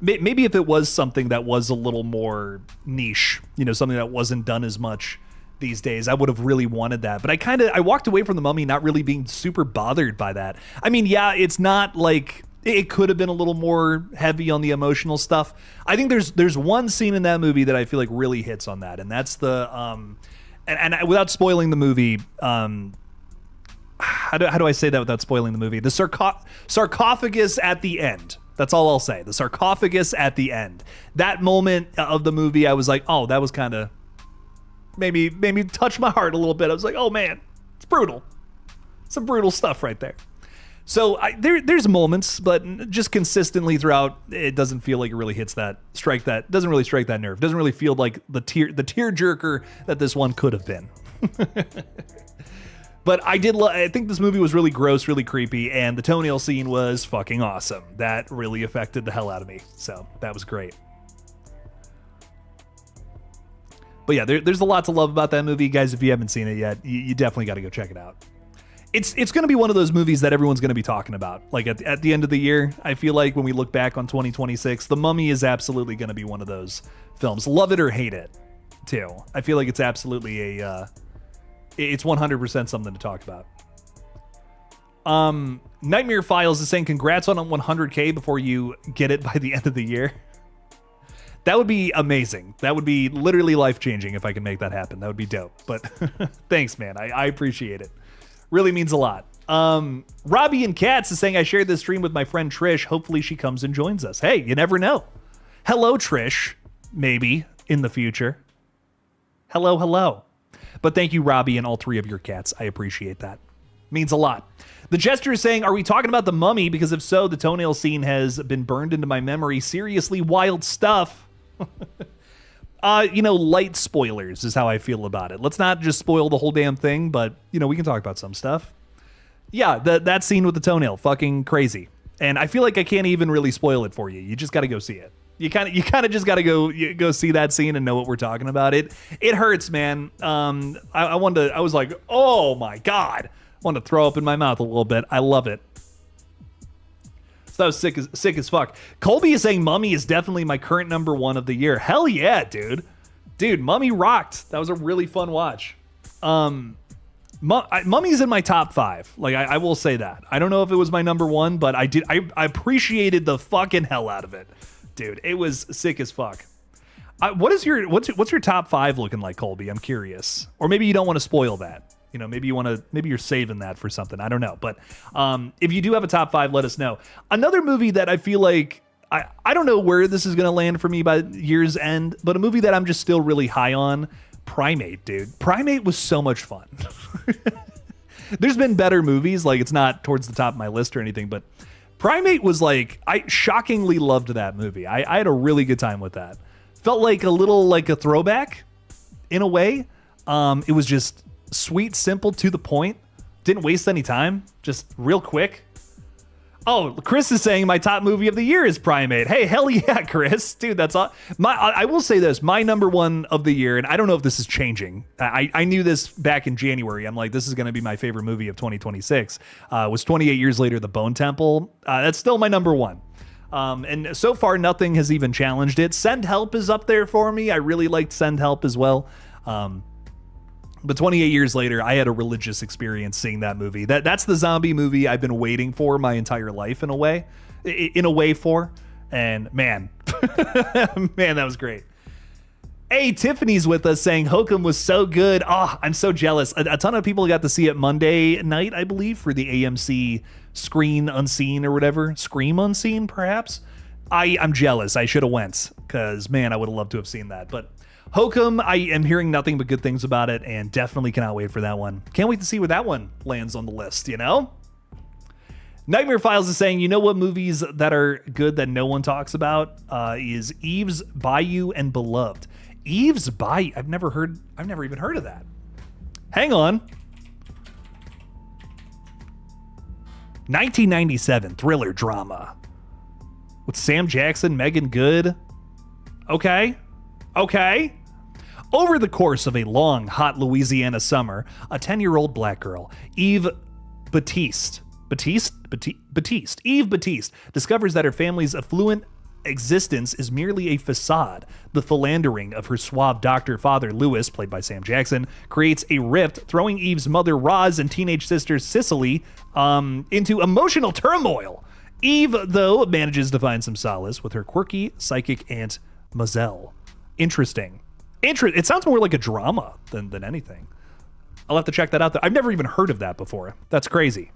maybe if it was something that was a little more niche, something that wasn't done as much these days. I would have really wanted that. But I walked away from The Mummy not really being super bothered by that. I mean, yeah, it's not like it could have been a little more heavy on the emotional stuff. I think there's one scene in that movie that I feel like really hits on that, and that's the and without spoiling the movie, how do I say that without spoiling the movie? The sarcophagus at the end. That's all I'll say. The sarcophagus at the end. That moment of the movie, I was like, oh, that was kind of maybe touched my heart a little bit. I was like, oh man, it's brutal. Some brutal stuff right there. So there's moments, but just consistently throughout, it doesn't feel like it really doesn't really strike that nerve. Doesn't really feel like the tear jerker that this one could have been. But I think this movie was really gross, really creepy, and the toenail scene was fucking awesome. That really affected the hell out of me. So that was great. But yeah, there's a lot to love about that movie, guys. If you haven't seen it yet, you definitely got to go check it out. It's going to be one of those movies that everyone's going to be talking about. Like at the end of the year, I feel like when we look back on 2026, The Mummy is absolutely going to be one of those films. Love it or hate it, too. I feel like it's absolutely it's 100% something to talk about. Nightmare Files is saying congrats on 100K before you get it by the end of the year. That would be amazing. That would be literally life-changing if I can make that happen. That would be dope. But thanks, man. I appreciate it. Really means a lot. Robbie and Katz is saying I shared this stream with my friend Trish. Hopefully she comes and joins us. Hey, you never know. Hello, Trish. Maybe in the future. Hello. But thank you, Robbie, and all three of your cats. I appreciate that. Means a lot. The Jester is saying, are we talking about The Mummy? Because if so, the toenail scene has been burned into my memory. Seriously wild stuff. Light spoilers is how I feel about it. Let's not just spoil the whole damn thing, but, we can talk about some stuff. Yeah, that scene with the toenail, fucking crazy. And I feel like I can't even really spoil it for you. You just got to go see it. You kind of just got to go see that scene and know what we're talking about. It hurts, man. I was like, oh my God. I wanted to throw up in my mouth a little bit. I love it. So that was sick as fuck. Colby is saying Mummy is definitely my current number one of the year. Hell yeah, dude. Dude, Mummy rocked. That was a really fun watch. Mummy's in my top 5. Like I will say that. I don't know if it was my number one, but I appreciated the fucking hell out of it. Dude, it was sick as fuck. What's your top 5 looking like, Colby? I'm curious. Or maybe you don't want to spoil that. Maybe you're saving that for something. I don't know. But if you do have a top 5, let us know. Another movie that I feel like, I don't know where this is going to land for me by year's end, but a movie that I'm just still really high on, Primate, dude. Primate was so much fun. There's been better movies, like it's not towards the top of my list or anything, but Primate was like, I shockingly loved that movie. I had a really good time with that. Felt like a little like a throwback in a way. It was just sweet, simple, to the point. Didn't waste any time. Just real quick. Oh, Chris is saying my top movie of the year is Primate. Hey, hell yeah, Chris. Dude, that's all. I will say this. My number one of the year, and I don't know if this is changing. I knew this back in January. I'm like, this is going to be my favorite movie of 2026. Was 28 Years Later, The Bone Temple. That's still my number one. And so far, nothing has even challenged it. Send Help is up there for me. I really liked Send Help as well. But 28 years later, I had a religious experience seeing that movie. That's the zombie movie I've been waiting for my entire life in a way. And man, man, that was great. Hey, Tiffany's with us saying Hokum was so good. Oh, I'm so jealous. A ton of people got to see it Monday night, I believe, for the AMC Screen Unseen or whatever. Scream Unseen, perhaps. I'm jealous. I should have went because, man, I would have loved to have seen that. But Hokum, I am hearing nothing but good things about it and definitely cannot wait for that one. Can't wait to see where that one lands on the list, Nightmare Files is saying, what movies that are good that no one talks about is Eve's Bayou and Beloved. Eve's Bayou. I've never even heard of that. Hang on. 1997 thriller drama with Sam Jackson, Megan Good. Okay. Over the course of a long, hot Louisiana summer, a 10-year-old black girl, Eve Batiste, discovers that her family's affluent existence is merely a facade. The philandering of her suave doctor father, Lewis, played by Sam Jackson, creates a rift, throwing Eve's mother, Roz, and teenage sister, Cicely, into emotional turmoil. Eve, though, manages to find some solace with her quirky psychic aunt, Mazel. Interesting. It sounds more like a drama than anything. I'll have to check that out. I've never even heard of that before. That's crazy.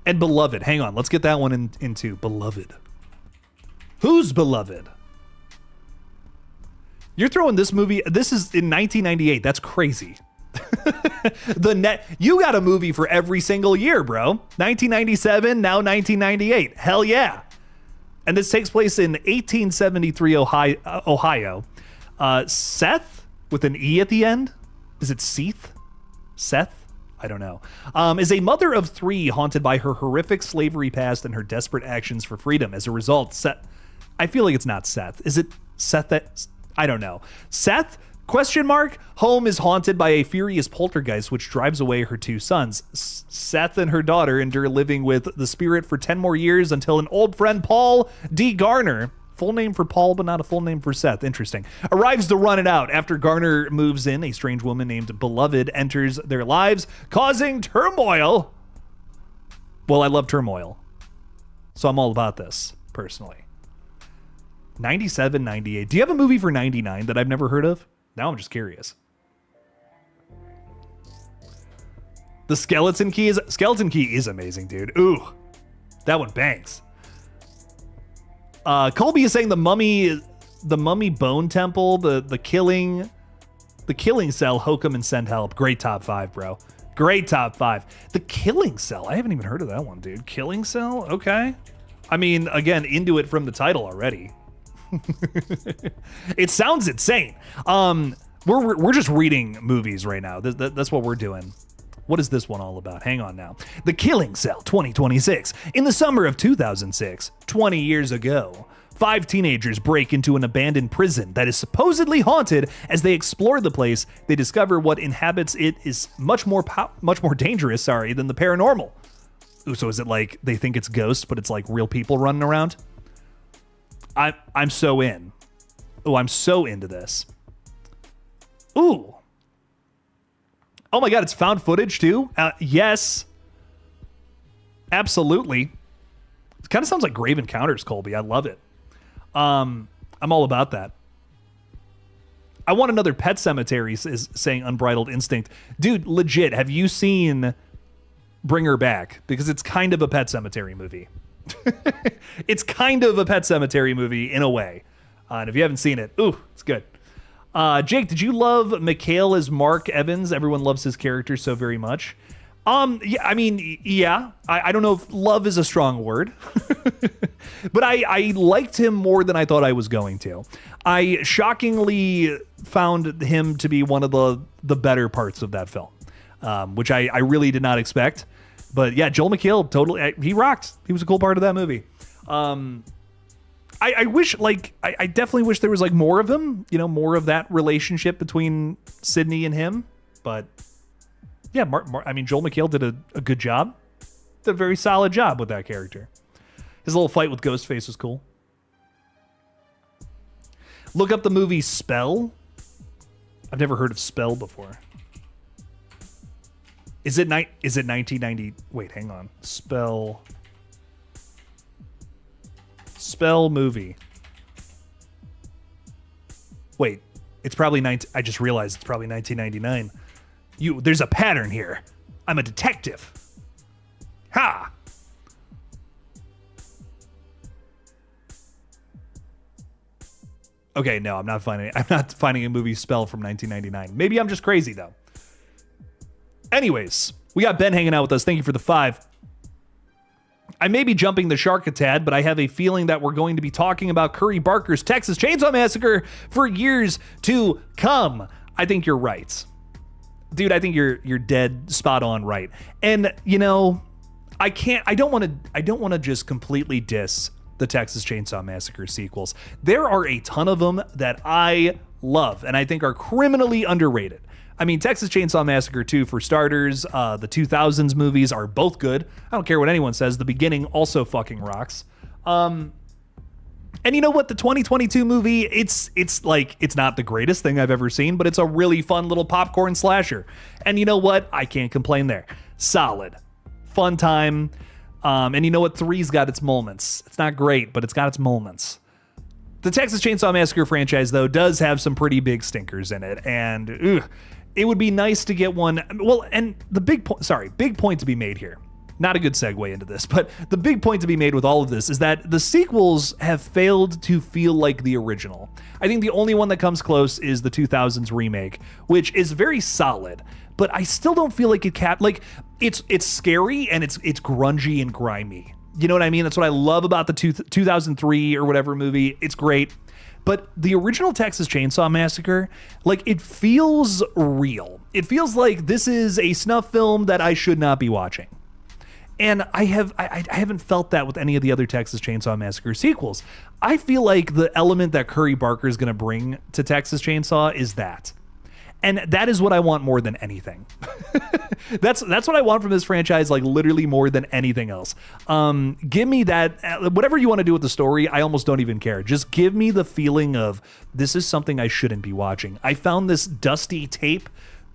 And Beloved. Hang on. Let's get that one into Beloved. Who's Beloved? You're throwing this movie. This is in 1998. That's crazy. You got a movie for every single year, bro. 1997, now 1998. Hell yeah. And this takes place in 1873 Ohio. Seth, with an E at the end? Is it Seth? Seth? I don't know. Is a mother of three haunted by her horrific slavery past and her desperate actions for freedom. As a result, Seth... I feel like it's not Seth. Is it Seth? I don't know. Seth? ? Home is haunted by a furious poltergeist which drives away her two sons. Seth and her daughter endure living with the spirit for 10 more years until an old friend, Paul D. Garner, full name for Paul but not a full name for Seth, interesting, arrives to run it out. After Garner moves in, a strange woman named Beloved enters their lives, causing turmoil. Well, I love turmoil, so I'm all about this, personally. 97, 98. Do you have a movie for 99 that I've never heard of? Now I'm just curious. The Skeleton Key is amazing, dude. Ooh, that one bangs. Colby is saying the mummy bone temple, the killing cell, Hokum and Send Help. Great top 5, bro. Great top 5. The Killing Cell. I haven't even heard of that one, dude. Killing Cell? Okay. I mean, again, into it from the title already. It sounds insane. We're just reading movies right now. That's what we're doing. What is this one all about? Hang on now. The Killing Cell 2026. In the summer of 2006, 20 years ago, 5 teenagers break into an abandoned prison that is supposedly haunted. As they explore the place, they discover what inhabits it is much more dangerous, than the paranormal. Ooh, so is it like they think it's ghosts, but it's like real people running around? I'm so in. Oh, I'm so into this. Ooh. Oh my God, it's found footage too? Yes. Absolutely. It kind of sounds like Grave Encounters, Colby. I love it. I'm all about that. I want another Pet Cemetery, is saying Unbridled Instinct. Dude, legit, have you seen Bring Her Back? Because it's kind of a Pet Cemetery movie. It's kind of a Pet Cemetery movie in a way. And if you haven't seen it, ooh, it's good. Jake, did you love Mikhail as Mark Evans? Everyone loves his character so very much. Yeah, I mean, yeah. I don't know if love is a strong word, but I liked him more than I thought I was going to. I shockingly found him to be one of the better parts of that film, which I really did not expect. But yeah, Joel McHale, totally, he rocked. He was a cool part of that movie. I wish, like, I definitely wish there was like more of him, more of that relationship between Sydney and him. But yeah, I mean, Joel McHale did a good job. Did a very solid job with that character. His little fight with Ghostface was cool. Look up the movie Spell. I've never heard of Spell before. Is it 1990? Wait, hang on. Spell movie. Wait, it's probably I just realized it's probably 1999. There's a pattern here. I'm a detective. Ha! Okay, no, I'm not finding a movie Spell from 1999. Maybe I'm just crazy though. Anyways, we got Ben hanging out with us. Thank you for the 5. I may be jumping the shark a tad, but I have a feeling that we're going to be talking about Curry Barker's Texas Chainsaw Massacre for years to come. I think you're right. Dude, I think you're dead spot on right. And I don't want to just completely diss the Texas Chainsaw Massacre sequels. There are a ton of them that I love and I think are criminally underrated. I mean, Texas Chainsaw Massacre 2 for starters, the 2000s movies are both good. I don't care what anyone says. The beginning also fucking rocks. And you know what? The 2022 movie, it's like, it's not the greatest thing I've ever seen, but it's a really fun little popcorn slasher. And you know what? I can't complain there. Solid. Fun time. And you know what? 3's got its moments. It's not great, but it's got its moments. The Texas Chainsaw Massacre franchise, though, does have some pretty big stinkers in it. And it would be nice to get one. Well, and the big point to be made here. Not a good segue into this, but the big point to be made with all of this is that the sequels have failed to feel like the original. I think the only one that comes close is the 2000s remake, which is very solid, but I still don't feel like it's scary and it's grungy and grimy. You know what I mean? That's what I love about the 2003 or whatever movie. It's great. But the original Texas Chainsaw Massacre, like, it feels real. It feels like this is a snuff film that I should not be watching. And I haven't felt that with any of the other Texas Chainsaw Massacre sequels. I feel like the element that Curry Barker is going to bring to Texas Chainsaw is that. And that is what I want more than anything. That's what I want from this franchise, like literally more than anything else. Give me that, whatever you want to do with the story, I almost don't even care. Just give me the feeling of this is something I shouldn't be watching. I found this dusty tape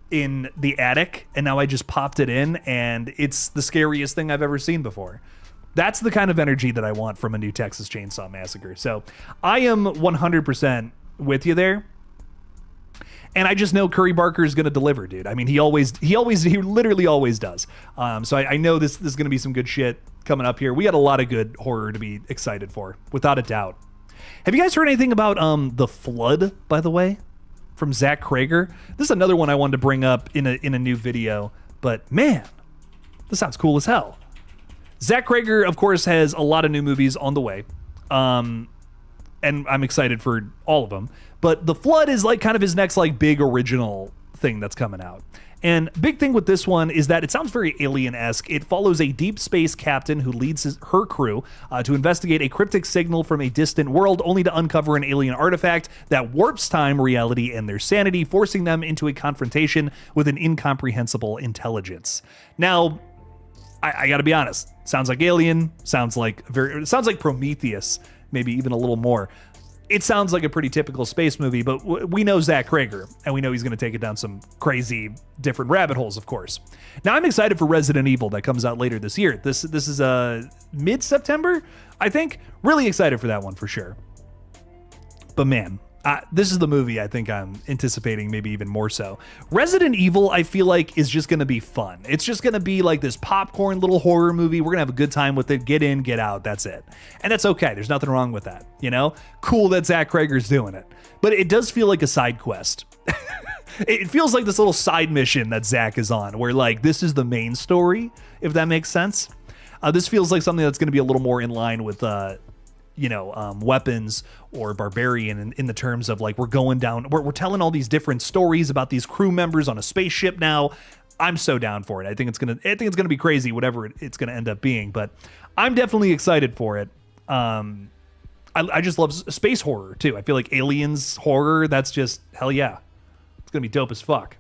in the attic, and now I just popped it in, and it's the scariest thing I've ever seen before. That's the kind of energy that I want from a new Texas Chainsaw Massacre. So I am 100% with you there. And I just know Curry Barker is going to deliver, dude. I mean, he literally always does. So I know this is going to be some good shit coming up here. We got a lot of good horror to be excited for, without a doubt. Have you guys heard anything about The Flood, by the way? From Zach Krager. This is another one I wanted to bring up in a new video, but man, this sounds cool as hell. Zach Krager, of course, has a lot of new movies on the way, and I'm excited for all of them. But The Flood is like kind of his next like big original thing that's coming out. And big thing with this one is that it sounds very Alien-esque. It follows a deep space captain who leads her crew to investigate a cryptic signal from a distant world, only to uncover an alien artifact that warps time, reality, and their sanity, forcing them into a confrontation with an incomprehensible intelligence. Now, I gotta be honest. Sounds like Alien. Sounds like Prometheus, maybe even a little more. It sounds like a pretty typical space movie, but we know Zach Krager, and we know he's going to take it down some crazy different rabbit holes, of course. Now, I'm excited for Resident Evil that comes out later this year. This is mid-September, I think. Really excited for that one for sure. But man, this is the movie I think I'm anticipating maybe even more so. Resident Evil, I feel like, is just going to be fun. It's just going to be like this popcorn little horror movie. We're going to have a good time with it. Get in, get out. That's it. And that's okay. There's nothing wrong with that. You know? Cool that Zach Krager's doing it. But it does feel like a side quest. It feels like this little side mission that Zach is on, where like this is the main story, if that makes sense. This feels like something that's going to be a little more in line with weapons or Barbarian in the terms of like we're telling all these different stories about these crew members on a spaceship now. I'm so down for it. I think it's gonna be crazy, whatever it's gonna end up being. But I'm definitely excited for it. I just love space horror too. I feel like Aliens horror. That's just hell yeah. It's gonna be dope as fuck.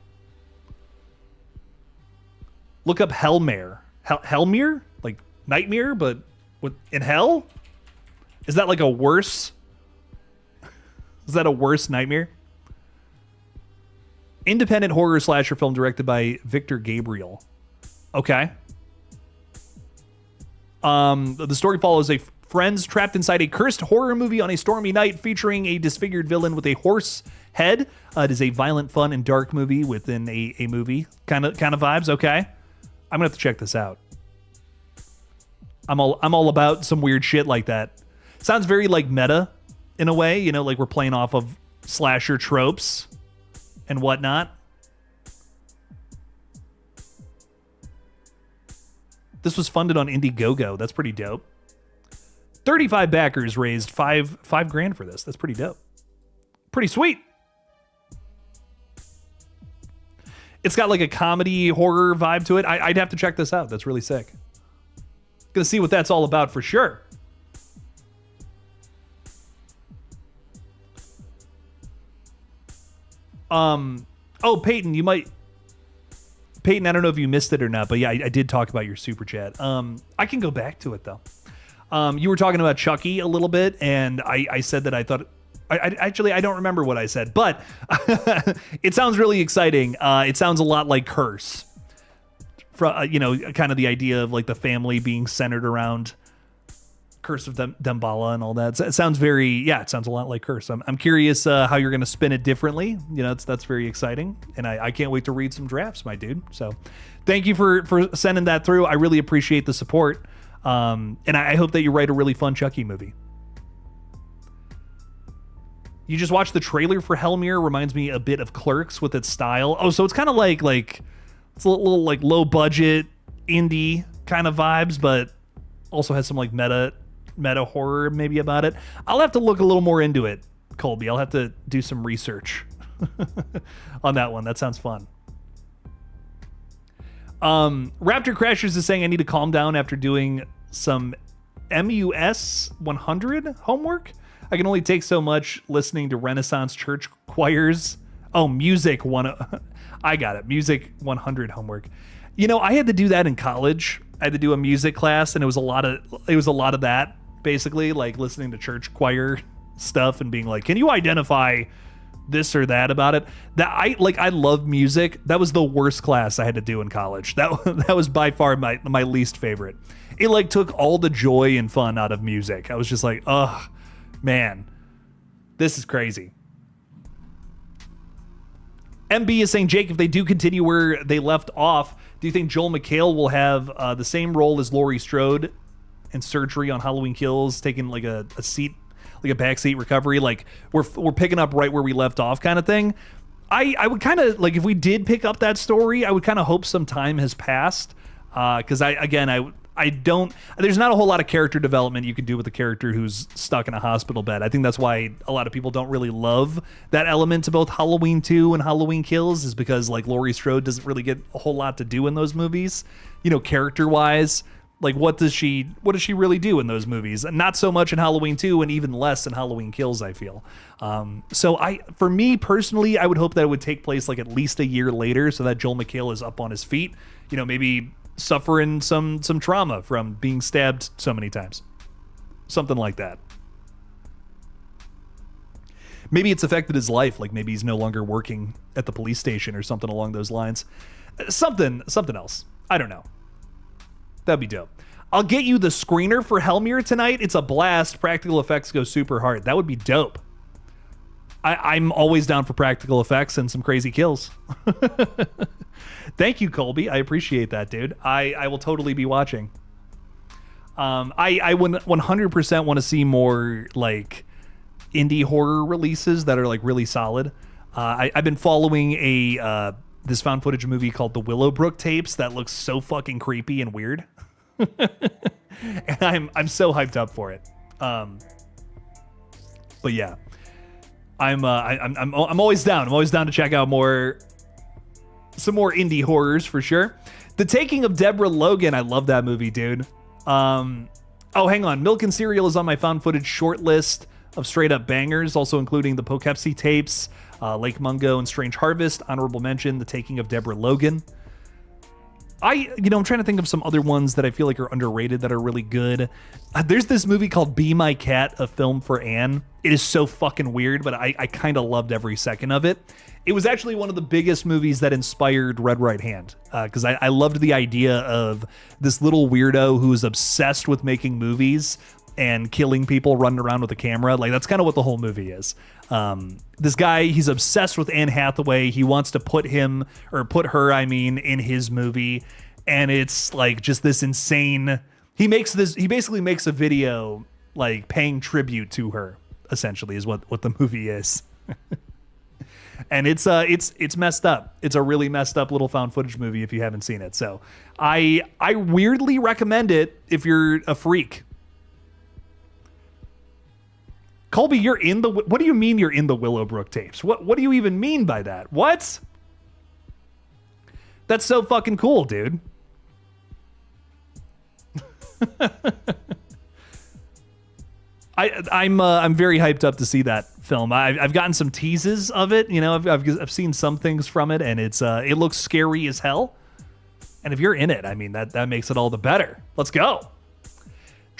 Look up Hellmare. Hellmere, like nightmare, but in hell. Is that like a worse? Is that a worse nightmare? Independent horror slasher film directed by Victor Gabriel. Okay. The story follows friends trapped inside a cursed horror movie on a stormy night featuring a disfigured villain with a horse head. It is a violent, fun, and dark movie within a movie kind of vibes. Okay. I'm gonna have to check this out. I'm all about some weird shit like that. Sounds very like meta in a way, you know, like we're playing off of slasher tropes and whatnot. This was funded on Indiegogo. That's pretty dope. 35 backers raised five grand for this. That's pretty dope. Pretty sweet. It's got like a comedy horror vibe to it. I'd have to check this out. That's really sick. Gonna see what that's all about for sure. Peyton, Peyton, I don't know if you missed it or not, but yeah, I did talk about your super chat. I can go back to it though. You were talking about Chucky a little bit, and I said that I thought. Actually, I don't remember what I said, but it sounds really exciting. It sounds a lot like Curse. Kind of the idea of like the family being centered around Curse of Damballa and all that. So it sounds it sounds a lot like Curse. I'm curious how you're going to spin it differently. That's very exciting, and I can't wait to read some drafts, my dude. So thank you for sending that through. I really appreciate the support, and I hope that you write a really fun Chucky movie. You just watched the trailer for Hellmere. Reminds me a bit of Clerks with its style. Oh, so it's kind of like it's a little like low budget indie kind of vibes, but also has some like meta horror maybe about it. I'll have to look a little more into it, Colby. I'll have to do some research on that one. That sounds fun. Raptor Crashers is saying I need to calm down after doing some MUS 100 homework. I can only take so much listening to Renaissance church choirs. Oh, music one. I got it. Music 100 homework. I had to do that in college. I had to do a music class, and it was a lot of that, basically, like listening to church choir stuff and being like, can you identify this or that about it? I love music. That was the worst class I had to do in college. That was by far my least favorite. It like took all the joy and fun out of music. I was just like, ugh. Man, this is crazy. MB is saying, Jake, if they do continue where they left off, do you think Joel McHale will have the same role as Laurie Strode in Surgery on Halloween Kills, taking like a seat, like a backseat recovery? Like we're picking up right where we left off kind of thing. I would kind of like, if we did pick up that story, I would kind of hope some time has passed. Because there's not a whole lot of character development you can do with a character who's stuck in a hospital bed. I think that's why a lot of people don't really love that element to both Halloween 2 and Halloween Kills, is because like Laurie Strode doesn't really get a whole lot to do in those movies, character wise. Like what does she really do in those movies? Not so much in Halloween 2 and even less in Halloween Kills, I feel. For me personally, I would hope that it would take place like at least a year later so that Joel McHale is up on his feet, maybe suffering some trauma from being stabbed so many times. Something like that. Maybe it's affected his life, like maybe he's no longer working at the police station or something along those lines. Something else. I don't know. That'd be dope. I'll get you the screener for Hellmere tonight. It's a blast. Practical effects go super hard. That would be dope. I'm always down for practical effects and some crazy kills. Thank you, Colby. I appreciate that, dude. I will totally be watching. I would 100% want to see more like indie horror releases that are like really solid. I've been following this found footage movie called The Willowbrook Tapes that looks so fucking creepy and weird. And I'm so hyped up for it. But yeah. I'm always down. I'm always down to check out some more indie horrors for sure. The Taking of Deborah Logan. I love that movie, dude. Hang on. Milk and Cereal is on my found footage short list of straight up bangers, also including the Poughkeepsie Tapes, Lake Mungo, and Strange Harvest. Honorable mention, The Taking of Deborah Logan. I'm trying to think of some other ones that I feel like are underrated that are really good. There's this movie called Be My Cat, a film for Anne. It is so fucking weird, but I kind of loved every second of it. It was actually one of the biggest movies that inspired Red Right Hand, because I loved the idea of this little weirdo who is obsessed with making movies and killing people, running around with a camera. Like, that's kind of what the whole movie is. This guy, he's obsessed with Anne Hathaway. He wants to put her in his movie. And it's like just this insane, he basically makes a video like paying tribute to her, essentially, is what the movie is. And it's messed up. It's a really messed up little found footage movie if you haven't seen it. So I weirdly recommend it if you're a freak. Colby, what do you mean you're in the Willowbrook Tapes? What do you even mean by that? What? That's so fucking cool, dude. I'm very hyped up to see that film. I've gotten some teases of it. I've seen some things from it, and it looks scary as hell. And if you're in it, that makes it all the better. Let's go.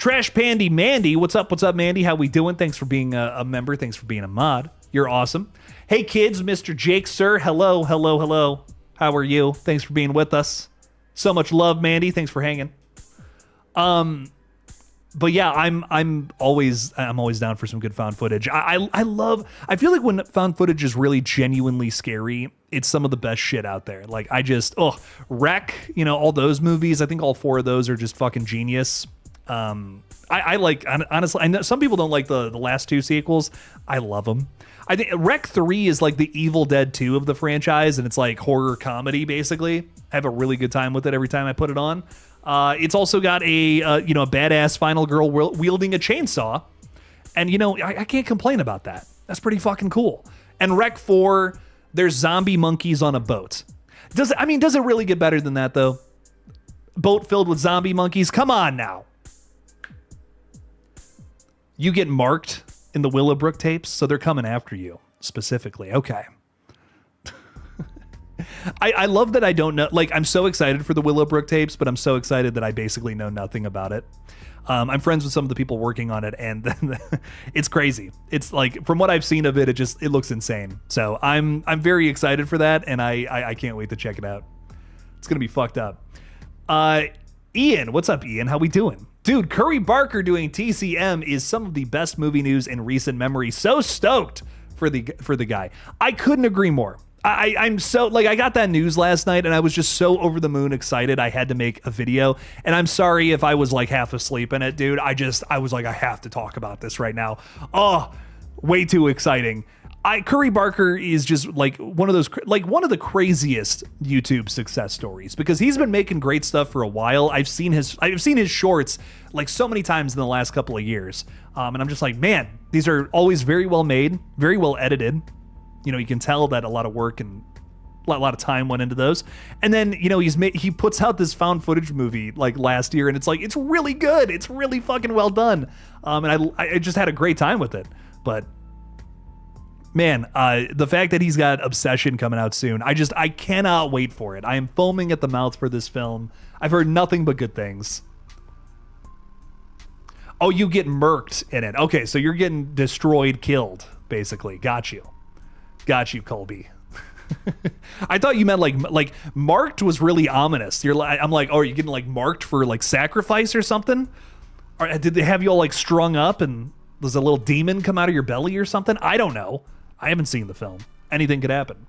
Trash Pandy Mandy, what's up? What's up, Mandy? How we doing? Thanks for being a member. Thanks for being a mod. You're awesome. Hey, kids, Mr. Jake, sir. Hello, hello, hello. How are you? Thanks for being with us. So much love, Mandy. Thanks for hanging. But yeah, I'm always down for some good found footage. I feel like when found footage is really genuinely scary, it's some of the best shit out there. Like Wreck, all those movies. I think all 4 of those are just fucking genius. I like, honestly, I know some people don't like the last 2 sequels. I love them. I think Wreck 3 is like the Evil Dead 2 of the franchise, and it's like horror comedy basically. I have a really good time with it every time I put it on. It's also got a badass final girl wielding a chainsaw, and I can't complain about that. That's pretty fucking cool. And Wreck 4, there's zombie monkeys on a boat. Does it really get better than that though? Boat filled with zombie monkeys? Come on now. You get marked in the Willowbrook tapes, so they're coming after you specifically. Okay. I love that I don't know. Like, I'm so excited for the Willowbrook tapes, but I'm so excited that I basically know nothing about it. I'm friends with some of the people working on it, and it's crazy. It's like, from what I've seen of it, it looks insane. So I'm very excited for that, and I can't wait to check it out. It's gonna be fucked up. Ian, what's up, Ian? How we doing? Dude, Curry Barker doing TCM is some of the best movie news in recent memory. So stoked for the guy. I couldn't agree more. I'm so, like, I got that news last night and I was just so over the moon excited I had to make a video. And I'm sorry if I was like half asleep in it, dude. I was like, I have to talk about this right now. Oh, way too exciting. Curry Barker is just like one of the craziest YouTube success stories, because he's been making great stuff for a while. I've seen his shorts like so many times in the last couple of years. And I'm just like, man, these are always very well made, very well edited. You can tell that a lot of work and a lot of time went into those. And then, he puts out this found footage movie like last year, and it's like, it's really good. It's really fucking well done. And I just had a great time with it. But man, the fact that he's got Obsession coming out soon, I cannot wait for it. I am foaming at the mouth for this film. I've heard nothing but good things. Oh, you get murked in it. Okay, so you're getting destroyed, killed, basically. Got you, Colby. I thought you meant like marked was really ominous. I'm like, oh, are you getting like marked for like sacrifice or something? Or did they have you all like strung up and does a little demon come out of your belly or something? I don't know. I haven't seen the film. Anything could happen.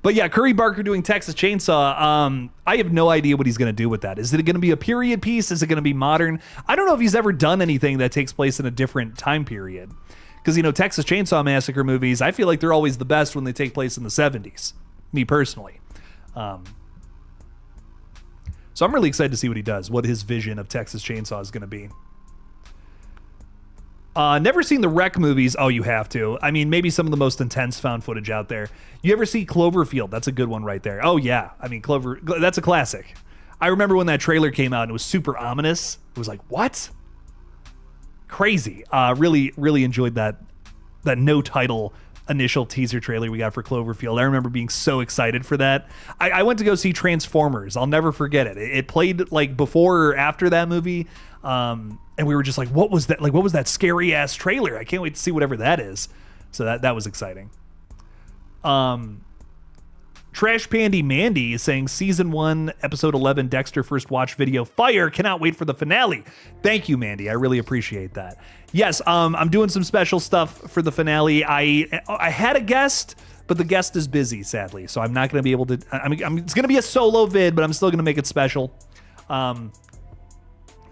But yeah, Curry Barker doing Texas Chainsaw. I have no idea what he's going to do with that. Is it going to be a period piece? Is it going to be modern? I don't know if he's ever done anything that takes place in a different time period. Because, Texas Chainsaw Massacre movies, I feel like they're always the best when they take place in the 70s. Me personally. So I'm really excited to see what he does, what his vision of Texas Chainsaw is going to be. Never seen the Wreck movies. Oh, you have to. I mean, maybe some of the most intense found footage out there. You ever see Cloverfield? That's a good one right there. Oh, yeah. I mean, that's a classic. I remember when that trailer came out and it was super ominous. It was like, what? Crazy. Really, really enjoyed that no title initial teaser trailer we got for Cloverfield. I remember being so excited for that. I went to go see Transformers. I'll never forget it. It played like before or after that movie. And we were just like, what was that? Like, what was that scary ass trailer? I can't wait to see whatever that is. So that was exciting. Trash Pandy Mandy is saying season 1, episode 11, Dexter first watch video. Fire. Cannot wait for the finale. Thank you, Mandy. I really appreciate that. Yes. I'm doing some special stuff for the finale. I had a guest, but the guest is busy, sadly. So I'm not going to be able to, it's going to be a solo vid, but I'm still going to make it special.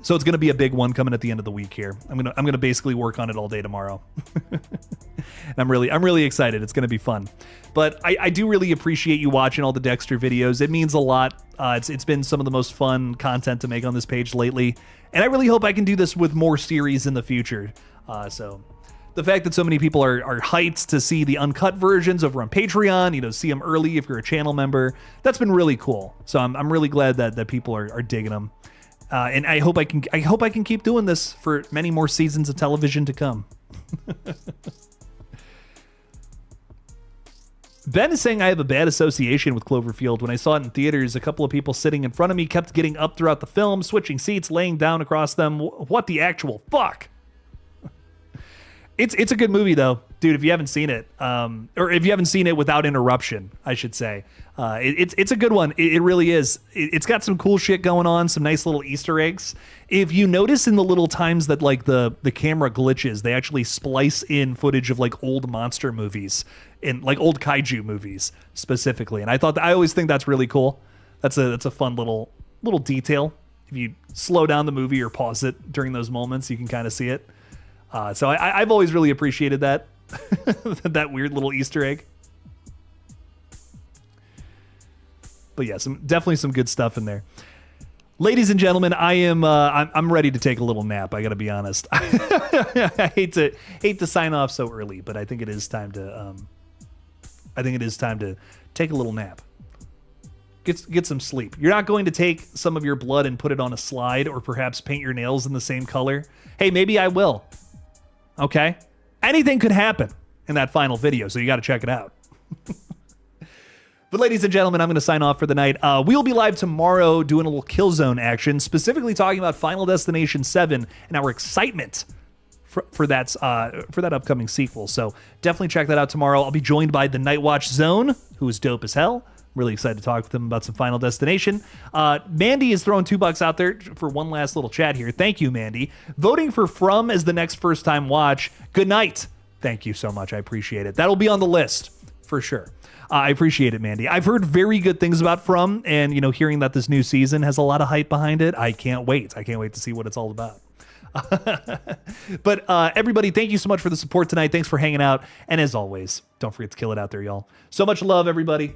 So it's going to be a big one coming at the end of the week here. I'm going to basically work on it all day tomorrow. And I'm really excited. It's going to be fun. But I do really appreciate you watching all the Dexter videos. It means a lot. It's been some of the most fun content to make on this page lately. And I really hope I can do this with more series in the future. So the fact that so many people are hyped to see the uncut versions over on Patreon, see them early if you're a channel member, that's been really cool. So I'm really glad that people are digging them. And I hope I can keep doing this for many more seasons of television to come. Ben is saying I have a bad association with Cloverfield. When I saw it in theaters, a couple of people sitting in front of me kept getting up throughout the film, switching seats, laying down across them. What the actual fuck? It's a good movie though, dude. If you haven't seen it, or if you haven't seen it without interruption, I should say, it's a good one. It really is. It's got some cool shit going on, some nice little Easter eggs. If you notice in the little times that like the camera glitches, they actually splice in footage of like old monster movies, in like old kaiju movies specifically. And I always think that's really cool. That's a fun little detail. If you slow down the movie or pause it during those moments, you can kind of see it. So I've always really appreciated that that weird little Easter egg. But yeah, definitely some good stuff in there. Ladies and gentlemen, I'm ready to take a little nap. I got to be honest. I hate to sign off so early, but I think it is time to take a little nap. Get some sleep. You're not going to take some of your blood and put it on a slide, or perhaps paint your nails in the same color. Hey, maybe I will. Okay? Anything could happen in that final video, so you got to check it out. But ladies and gentlemen, I'm going to sign off for the night. We'll be live tomorrow doing a little Killzone action, specifically talking about Final Destination 7 and our excitement for that upcoming sequel. So definitely check that out tomorrow. I'll be joined by the Night Watch Zone, who is dope as hell. Really excited to talk with them about some Final Destination. Mandy is throwing $2 out there for one last little chat here. Thank you, Mandy. Voting for From as the next first-time watch. Good night. Thank you so much. I appreciate it. That'll be on the list for sure. I appreciate it, Mandy. I've heard very good things about From, and hearing that this new season has a lot of hype behind it, I can't wait. I can't wait to see what it's all about. But everybody, thank you so much for the support tonight. Thanks for hanging out. And as always, don't forget to kill it out there, y'all. So much love, everybody.